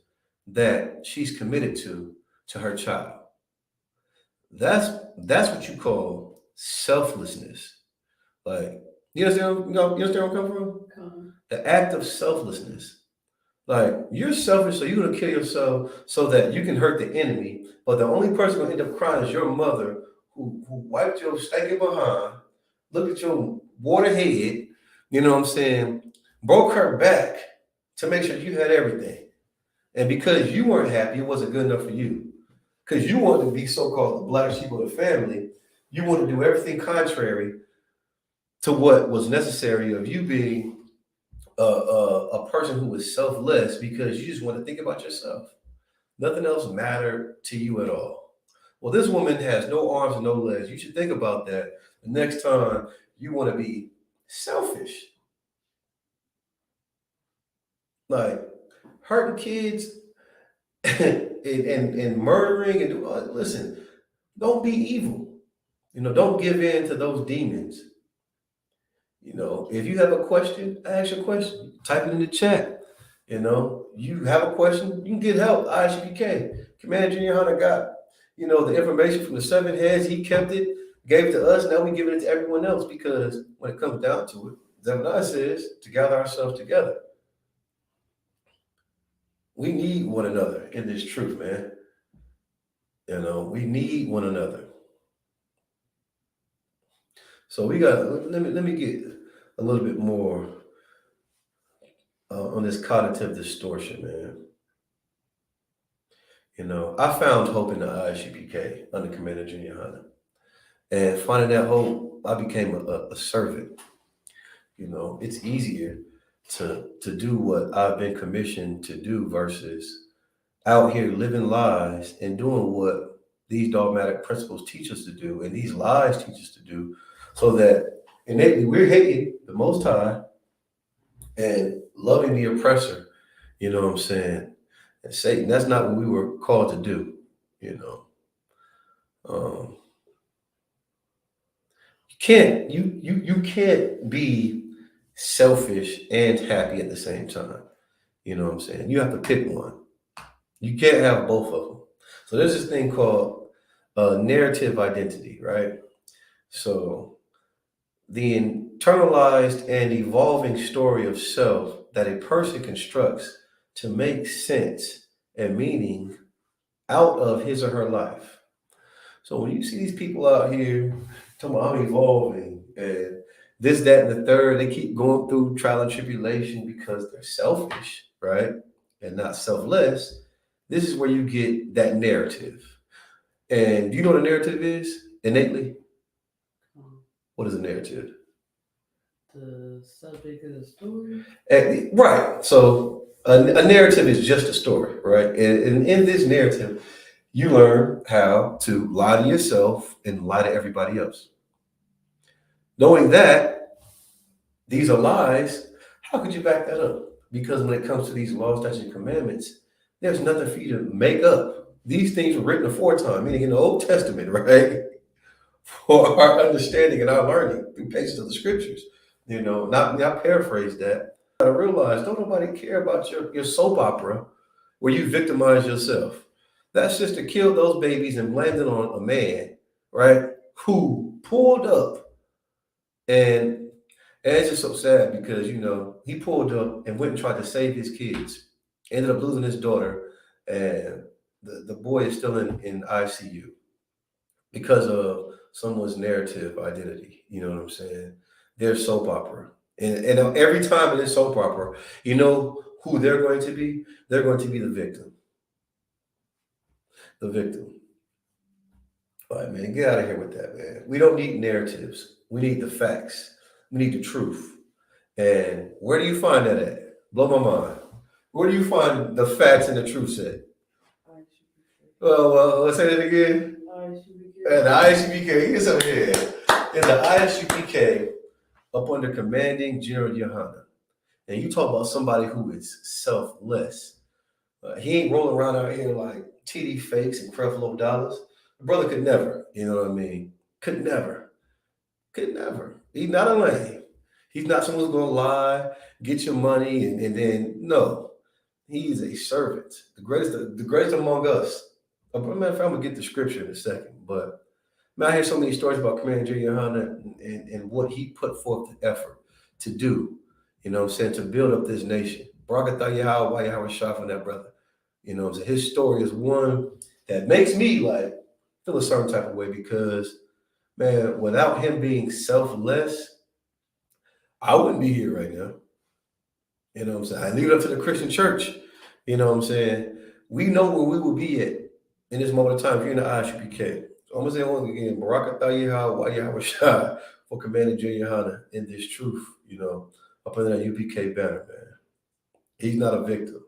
that she's committed to her child. That's what you call selflessness. Like, you understand where I'm coming from? The act of selflessness. Like, you're selfish, so you're gonna kill yourself so that you can hurt the enemy. But the only person gonna end up crying is your mother, who wiped your stinking behind, looked at your water head, you know what I'm saying, broke her back to make sure you had everything. And because you weren't happy, it wasn't good enough for you. Because you wanted to be so-called the black sheep of the family, you want to do everything contrary to what was necessary of you being a person who was selfless because you just want to think about yourself. Nothing else mattered to you at all. Well, this woman has no arms and no legs. You should think about that the next time you want to be selfish, like hurting kids and murdering and listen. Don't be evil. Don't give in to those demons. If you have a question, ask your question. Type it in the chat. You have a question, you can get help. ISUPK. Commander Junior Hunter got, the information from the seven heads. He kept it, gave it to us. Now we giving it to everyone else because when it comes down to it, Zephaniah says to gather ourselves together. We need one another in this truth, man. We need one another. So we got. Let me get a little bit more on this cognitive distortion, man. I found hope in the ISUPK under Commander Junior Hunter. And finding that hope, I became a servant. It's easier to do what I've been commissioned to do versus out here living lies and doing what these dogmatic principles teach us to do and these lies teach us to do, so that innately we're hating the Most High and loving the oppressor. You know what I'm saying? And Satan, that's not what we were called to do. Um, you can't be selfish and happy at the same time. You know what I'm saying? You have to pick one. You can't have both of them. So there's this thing called narrative identity, right? So the internalized and evolving story of self that a person constructs to make sense and meaning out of his or her life. So when you see these people out here talking about I'm evolving and this, that, and the third, they keep going through trial and tribulation because they're selfish, right? And not selfless. This is where you get that narrative. And do you know what a narrative is innately? What is a narrative? The subject of the story. Right. So a narrative is just a story, right? And in this narrative, you learn how to lie to yourself and lie to everybody else. Knowing that these are lies, how could you back that up? Because when it comes to these laws, statutes, and commandments, there's nothing for you to make up. These things were written aforetime, meaning in the Old Testament, right? For our understanding and our learning through pages of the scriptures. Not I paraphrase that. I realize don't nobody care about your soap opera where you victimize yourself. That's just to kill those babies and blame it on a man, right? Who pulled up and it's just so sad because he pulled up and went and tried to save his kids, ended up losing his daughter, and the boy is still in ICU because of someone's narrative identity. You know what I'm saying? Their soap opera. And every time in this soap opera, you know who they're going to be? They're going to be the victim. The victim. All right, man, get out of here with that, man. We don't need narratives. We need the facts. We need the truth. And where do you find that at? Blow my mind. Where do you find the facts and the truth at? Well, let's say that again. And the ISUPK, here's over here. In the ISUPK, up under commanding General Yohana. And you talk about somebody who is selfless. He ain't rolling around out here like TD fakes and Creflo dollars. The brother could never, you know what I mean? Could never. He's not a lame. He's not someone who's going to lie, get your money, and then, no. He is a servant, the greatest among us. Matter of fact, I'm going to get the scripture in a second, but man, I hear so many stories about Commander Junior Hunter and what he put forth the effort to do, you know what I'm saying, to build up this nation. Barakatah Yahweh, Yahweh Shah from that brother. You know what I'm saying? His story is one that makes me like feel a certain type of way because, man, without him being selfless, I wouldn't be here right now. You know what I'm saying? I leave it up to the Christian church, you know what I'm saying, we know where we will be at in this moment of time if you're in the ISUPK. So I'm gonna say once again, Barakatah wa Yahweh for commanding Junior Hunter in this truth, up under that UPK banner, man. He's not a victim,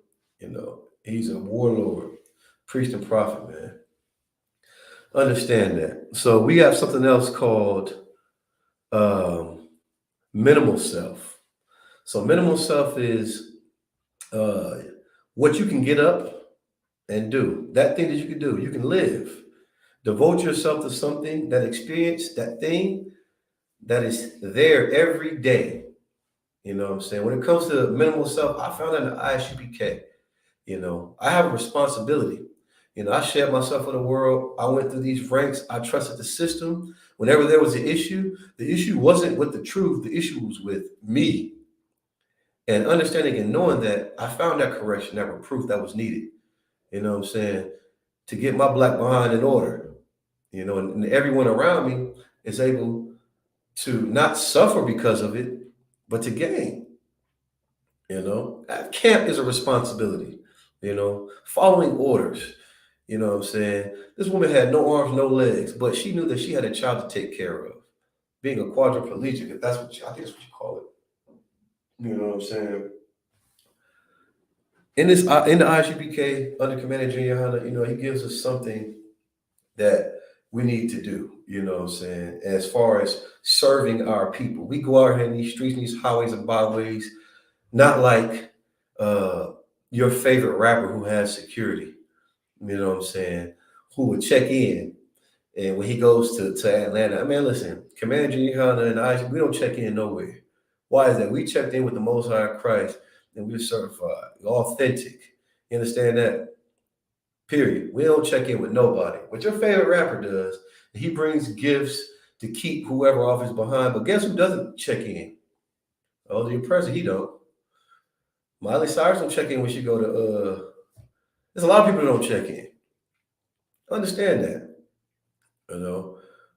He's a warlord, priest and prophet, man. Understand that. So we have something else called um, minimal self. So minimal self is uh, what you can get up and do. That thing that you can do. You can live. Devote yourself to something, that experience, that thing that is there every day. You know what I'm saying? When it comes to minimal self, I found that in the ISUPK. I have a responsibility. I shared myself with the world. I went through these ranks. I trusted the system. Whenever there was an issue, the issue wasn't with the truth. The issue was with me. And understanding and knowing that, I found that correction, that reproof that was needed. You know what I'm saying? To get my black behind in order. And everyone around me is able to not suffer because of it, but to gain. That camp is a responsibility. Following orders. You know what I'm saying? This woman had no arms, no legs, but she knew that she had a child to take care of. Being a quadriplegic, if that's I think that's what you call it. You know what I'm saying? In the ISUPK under Commander Junior Hunter, he gives us something that we need to do. You know what I'm saying? As far as serving our people, we go out here in these streets, in these highways and byways, not like your favorite rapper who has security. You know what I'm saying? Who would check in. And when he goes to Atlanta, I mean, listen, Commander Junior Hunter and I, we don't check in nowhere. Why is that? We checked in with the Most High Christ and we're certified, authentic. You understand that? Period. We don't check in with nobody. What your favorite rapper does, he brings gifts to keep whoever off his behind. But guess who doesn't check in? Oh, the oppressor, he don't. Miley Cyrus don't check in when she go to there's a lot of people that don't check in. Understand that.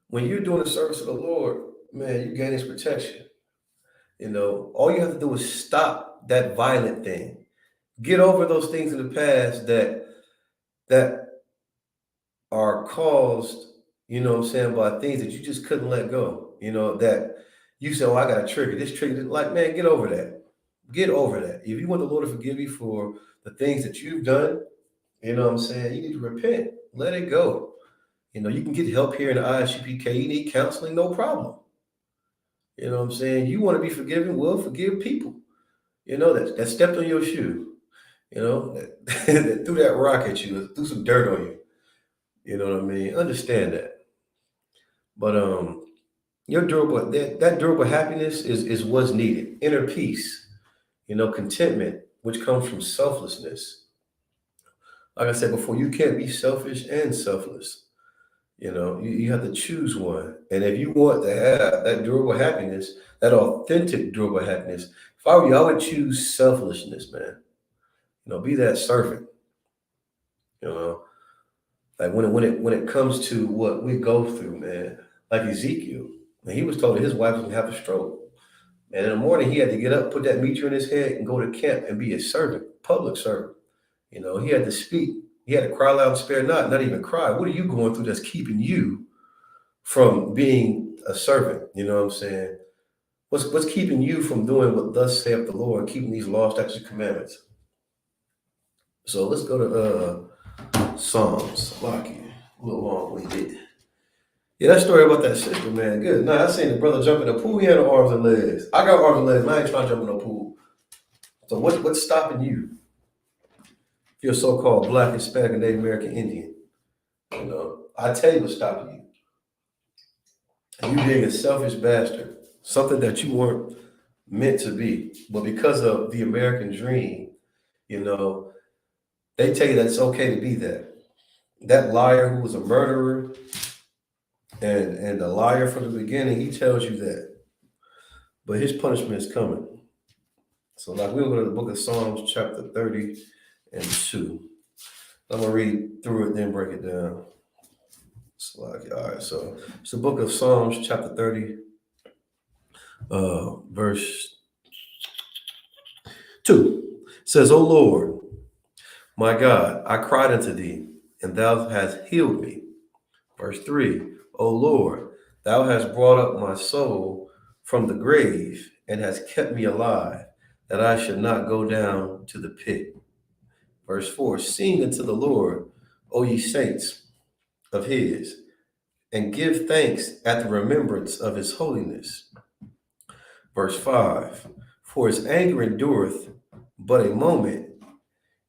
When you're doing the service of the Lord, man, you gain his protection. All you have to do is stop that violent thing. Get over those things in the past that are caused, what I'm saying, by things that you just couldn't let go. That you say, oh, I got a trigger. This trigger, like, man, get over that. Get over that. If you want the Lord to forgive you for the things that you've done, you know what I'm saying, you need to repent. Let it go. You can get help here in the ISUPK. You need counseling, no problem. You know what I'm saying? You want to be forgiven, well, forgive people. That stepped on your shoe. That threw that rock at you, threw some dirt on you. You know what I mean? Understand that. But your durable that durable happiness is what's needed. Inner peace, contentment, which comes from selflessness. Like I said before, you can't be selfish and selfless. You have to choose one. And if you want to have that durable happiness, that authentic durable happiness, if I were you, I would choose selflessness, man. Be that servant. You know, like when it comes to what we go through, man. Like Ezekiel, when he was told that his wife was gonna have a stroke, and in the morning he had to get up, put that meter in his head, and go to camp and be a servant, public servant. He had to speak. He had to cry loud and spare not even cry. What are you going through that's keeping you from being a servant? You know what I'm saying? What's keeping you from doing what thus saith the Lord, keeping these laws, statutes, and commandments? So let's go to Psalms. Lucky, a little long-winded. Yeah, that story about that sister, man, good. Nah, I seen the brother jump in the pool. He had no arms and legs. I got arms and legs. I ain't trying to jump in no pool. So what's stopping you? If you're a so-called Black, Hispanic, and Native American Indian, I tell you what's stopping you. You being a selfish bastard, something that you weren't meant to be. But because of the American dream, they tell you that it's okay to be that. That liar who was a murderer and a liar from the beginning, he tells you that. But his punishment is coming. So like we'll go to the book of Psalms, chapter 30:2. I'm gonna read through it, then break it down. All right, so it's the book of Psalms, chapter 30, verse 2. It says, O Lord, My God, I cried unto thee, and thou hast healed me. Verse 3, O Lord, thou hast brought up my soul from the grave and hast kept me alive, that I should not go down to the pit. Verse 4, sing unto the Lord, O ye saints of his, and give thanks at the remembrance of his holiness. Verse 5, for his anger endureth but a moment,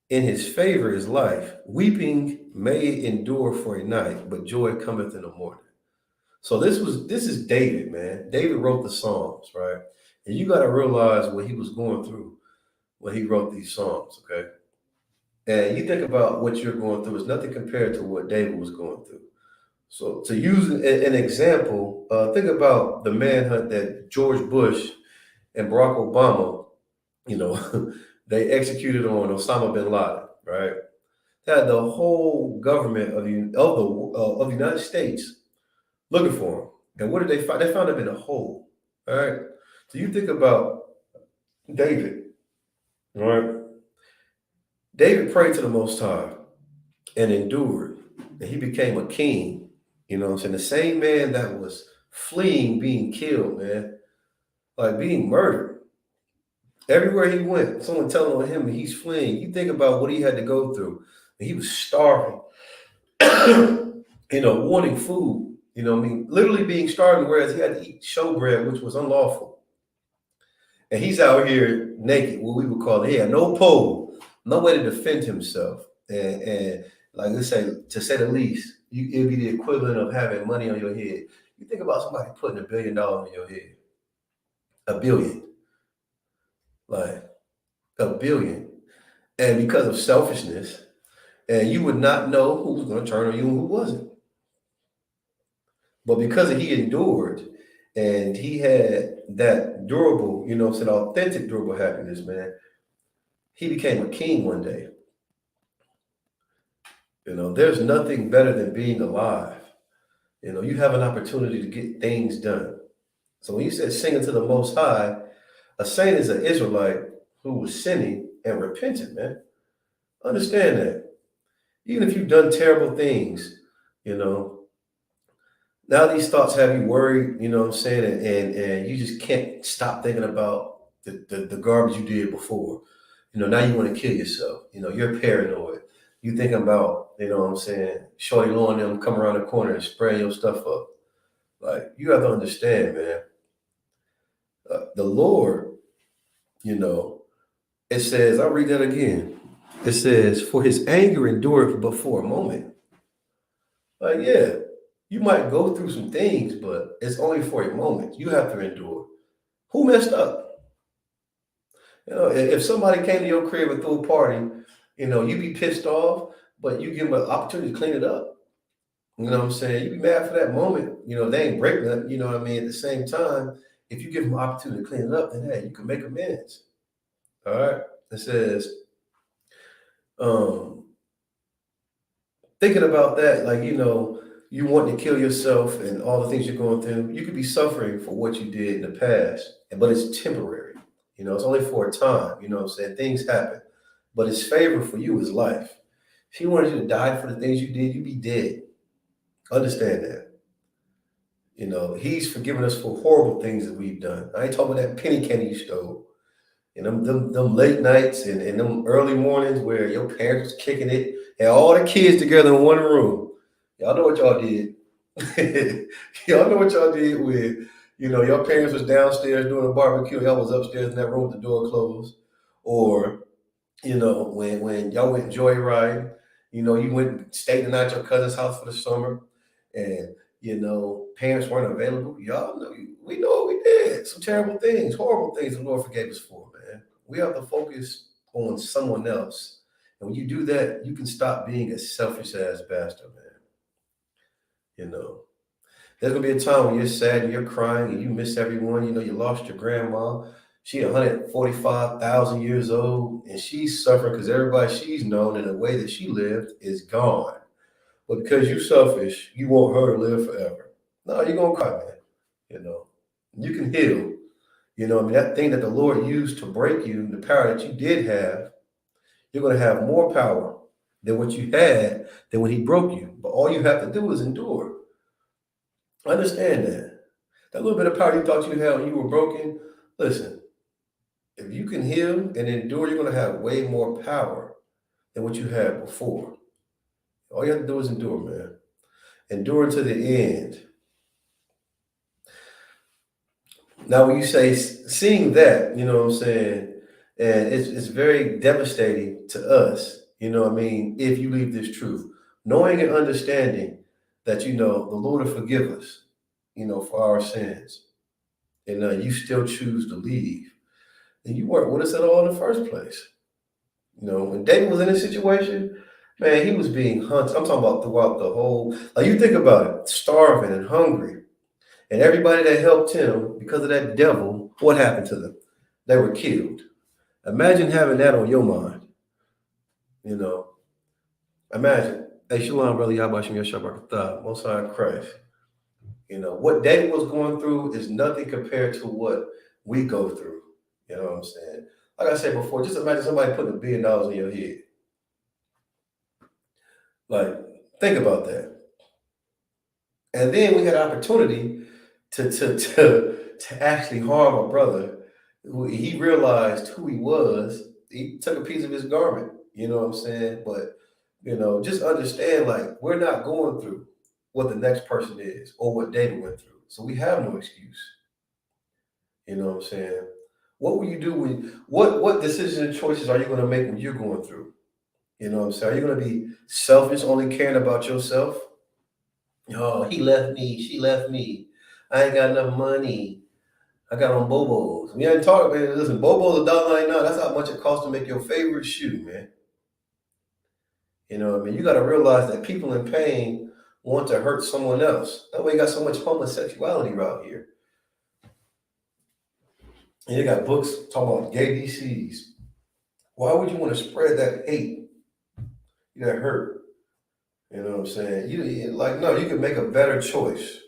in his favor is life. Weeping may endure for a night, but joy cometh in the morning. So this is David, man. David wrote the Psalms, right? And you got to realize what he was going through when he wrote these Psalms, okay? And you think about what you're going through is nothing compared to what David was going through. So to use an example, think about the manhunt that George Bush and Barack Obama, you know, they executed on Osama bin Laden, right? They had the whole government of the United States looking for him. And what did they find? They found him in a hole. All right. So you think about David, all right? David prayed to the Most High and endured, and he became a king. You know what I'm saying? The same man that was fleeing being killed, man, like being murdered. Everywhere he went, someone telling on him he's fleeing. You think about what he had to go through. He was starving, wanting food. You know what I mean? Literally being starving, whereas he had to eat showbread, which was unlawful. And he's out here naked, what we would call it. He had no pole, no way to defend himself. And like I say, to say the least, it'd be the equivalent of having money on your head. You think about somebody putting $1 billion on your head, a billion, like a billion. And because of selfishness, and you would not know who was going to turn on you and who wasn't. But because he endured and he had that durable, it's an authentic durable happiness, man, he became a king one day. There's nothing better than being alive. You have an opportunity to get things done. So when you said singing to the Most High, a saint is an Israelite who was sinning and repentant, man. Understand that. Even if you've done terrible things, you know, now these thoughts have you worried, you know what I'm saying? And you just can't stop thinking about the garbage you did before. Now you want to kill yourself. You're paranoid. You thinking about, what I'm saying, Shorty Law and them come around the corner and spraying your stuff up. Like, you have to understand, man. The Lord, it says, I'll read that again. It says, for his anger endureth but for a moment. Like, yeah, you might go through some things, but it's only for a moment. You have to endure. Who messed up? If somebody came to your crib and threw a party, you'd be pissed off, but you give them an opportunity to clean it up. You know what I'm saying? You'd be mad for that moment. They ain't break nothing, you know what I mean? At the same time, if you give them an opportunity to clean it up, then hey, you can make amends. All right. It says, um, thinking about that, like, you want to kill yourself and all the things you're going through, you could be suffering for what you did in the past, but it's temporary. It's only for a time. You know what I'm saying? Things happen, but his favor for you is life. If he wanted you to die for the things you did, you'd be dead. Understand that. He's forgiven us for horrible things that we've done. I ain't talking about that penny candy you stole. And them late nights and them early mornings where your parents was kicking it and all the kids together in one room. Y'all know what y'all did. Y'all know what y'all did with, your parents was downstairs doing a barbecue. Y'all was upstairs in that room with the door closed. Or, when y'all went joyriding, you went and stayed the night at your cousin's house for the summer and, parents weren't available. Y'all know, we know what we did. Some terrible things, horrible things the Lord forgave us for, man. We have to focus on someone else. And when you do that, you can stop being a selfish ass bastard, man. There's gonna be a time when you're sad and you're crying and you miss everyone. You lost your grandma. She 145,000 years old and she's suffering because everybody she's known in the way that she lived is gone. But because you're selfish, you want her to live forever. No, you're gonna cry, man. You can heal. That thing that the Lord used to break you, the power that you did have, you're gonna have more power than what you had than when he broke you. But all you have to do is endure. Understand that. That little bit of power you thought you had when you were broken, listen, if you can heal and endure, you're going to have way more power than what you had before. All you have to do is endure, man. Endure to the end. Now, when you say seeing that, you know what I'm saying, and it's very devastating to us, you know what I mean, if you leave this truth, knowing and understanding that, you know, the Lord will forgive us, you know, for our sins, and you still choose to leave, and you weren't with us at all in the first place. You know, when David was in this situation, man, he was being hunted. I'm talking about throughout the whole, like you think about it, starving and hungry. And everybody that helped him because of that devil, what happened to them? They were killed. Imagine having that on your mind. You know, imagine. Hey, Shalom, brother Yabashim Yashabakatah, Most High Christ. You know, what David was going through is nothing compared to what we go through. You know what I'm saying? Like I said before, just imagine somebody putting $1 billion in your head. Like, think about that. And then we had an opportunity to actually harm a brother. He realized who he was. He took a piece of his garment. You know what I'm saying? But you know, just understand, like, we're not going through what the next person is or what David went through. So we have no excuse. You know what I'm saying? What will you do when what decisions and choices are you going to make when you're going through? You know what I'm saying? Are you going to be selfish, only caring about yourself? Oh, he left me. She left me. I ain't got enough money. I got on Bobos. We ain't talking, man. Listen, Bobos $1.99. That's how much it costs to make your favorite shoe, man. You know what I mean? You got to realize that people in pain want to hurt someone else. That's why you got so much homosexuality around here. And you got books talking about gay DCs. Why would you want to spread that hate, that hurt? You know what I'm saying? No, you can make a better choice.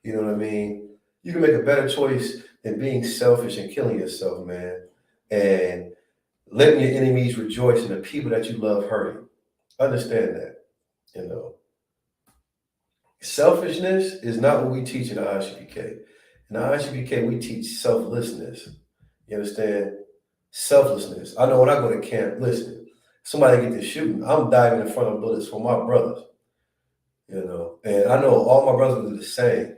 You know what I mean? You can make a better choice than being selfish and killing yourself, man. And letting your enemies rejoice in the people that you love hurting. Understand that, you know. Selfishness is not what we teach in the ISUPK. In the ISUPK, we teach selflessness. You understand? Selflessness. I know when I go to camp, listen, somebody get to shooting, I'm diving in front of bullets for my brothers. You know, and I know all my brothers are the same.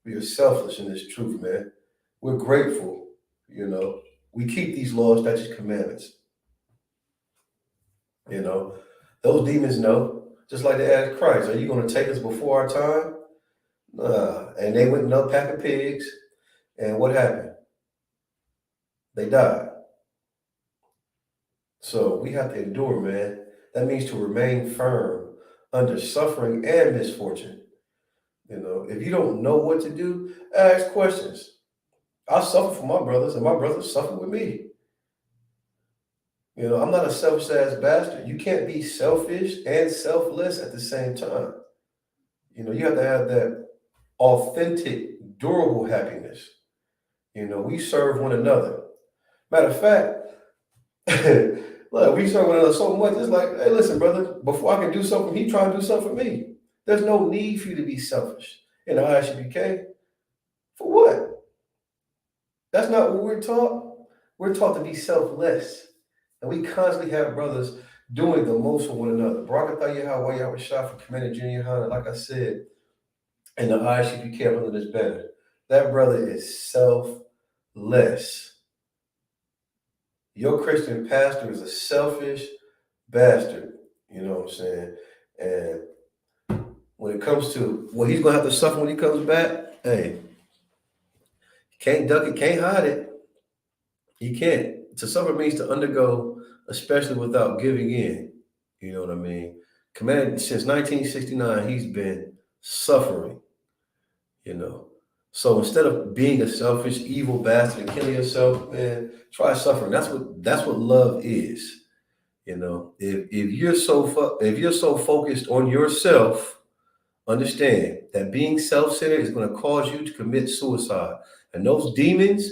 We are selfless in this truth, man. We're grateful, you know. We keep these laws, statutes, commandments. You know, those demons know. Just like they asked Christ, are you going to take us before our time? And they went another pack of pigs. And what happened? They died. So we have to endure, man. That means to remain firm under suffering and misfortune. You know, if you don't know what to do, ask questions. I suffer for my brothers, and my brothers suffer with me. You know, I'm not a selfish ass bastard. You can't be selfish and selfless at the same time. You know, you have to have that authentic, durable happiness. You know, we serve one another. Matter of fact, look, we serve one another so much. It's like, hey, listen, brother, before I can do something, he trying to do something for me. There's no need for you to be selfish in the ISUPK. For what? That's not what we're taught. We're taught to be selfless. And we constantly have brothers doing the most for one another. Barakatah Yahweh Yahweh Shah for Commander Junior Hunter, like I said, in the ISUPK under this banner. That brother is selfless. Your Christian pastor is a selfish bastard. You know what I'm saying? And when it comes to what he's going to have to suffer when he comes back, hey, can't duck it, can't hide it. He can't. To suffer means to undergo, especially without giving in. You know what I mean? Command since 1969, he's been suffering. You know, so instead of being a selfish, evil bastard and killing yourself, man, try suffering. That's what love is. You know, if you're so focused on yourself, understand that being self-centered is going to cause you to commit suicide, and those demons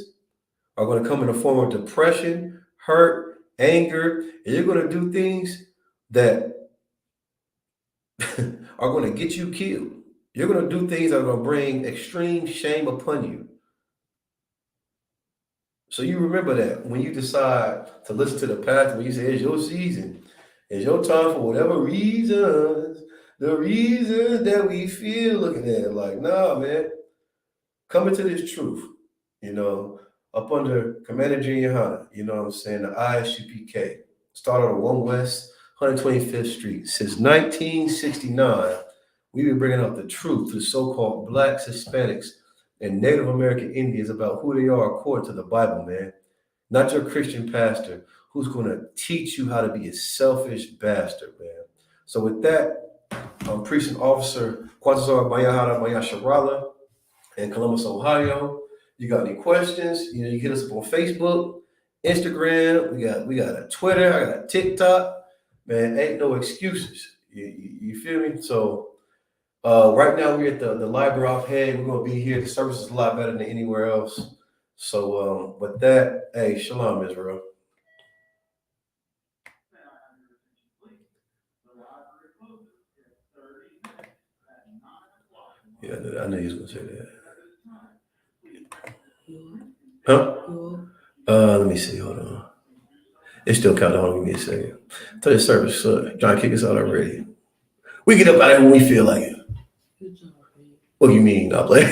are going to come in the form of depression, hurt, anger, and you're going to do things that are going to get you killed. You're going to do things that are going to bring extreme shame upon you. So you remember that when you decide to listen to the pastor, when you say it's your season, it's your time for whatever reasons, the reasons that we feel looking at it, like, nah, man, come into this truth, you know, up under Commander Junior Hunter, you know what I'm saying, the ISUPK, started on 1 West 125th Street. Since 1969, we've been bringing out the truth to so-called Blacks, Hispanics, and Native American Indians about who they are according to the Bible, man. Not your Christian pastor who's going to teach you how to be a selfish bastard, man. So with that, I'm Precinct Officer Quantasar Mayahara Mayasharala in Columbus, Ohio. You got any questions? You hit us up on Facebook, Instagram. We got a Twitter. I got a TikTok. Man, ain't no excuses. You feel me? So right now we're at the library offhand. We're gonna be here. The service is a lot better than anywhere else. So with that, hey, shalom, Israel. Yeah, I knew he was gonna say that. Huh? Let me see. Hold on. It's still counting. Hold on, give me a second. Tell your service, trying to kick us out already. We get up out of here when we feel like it. What do you mean, not play?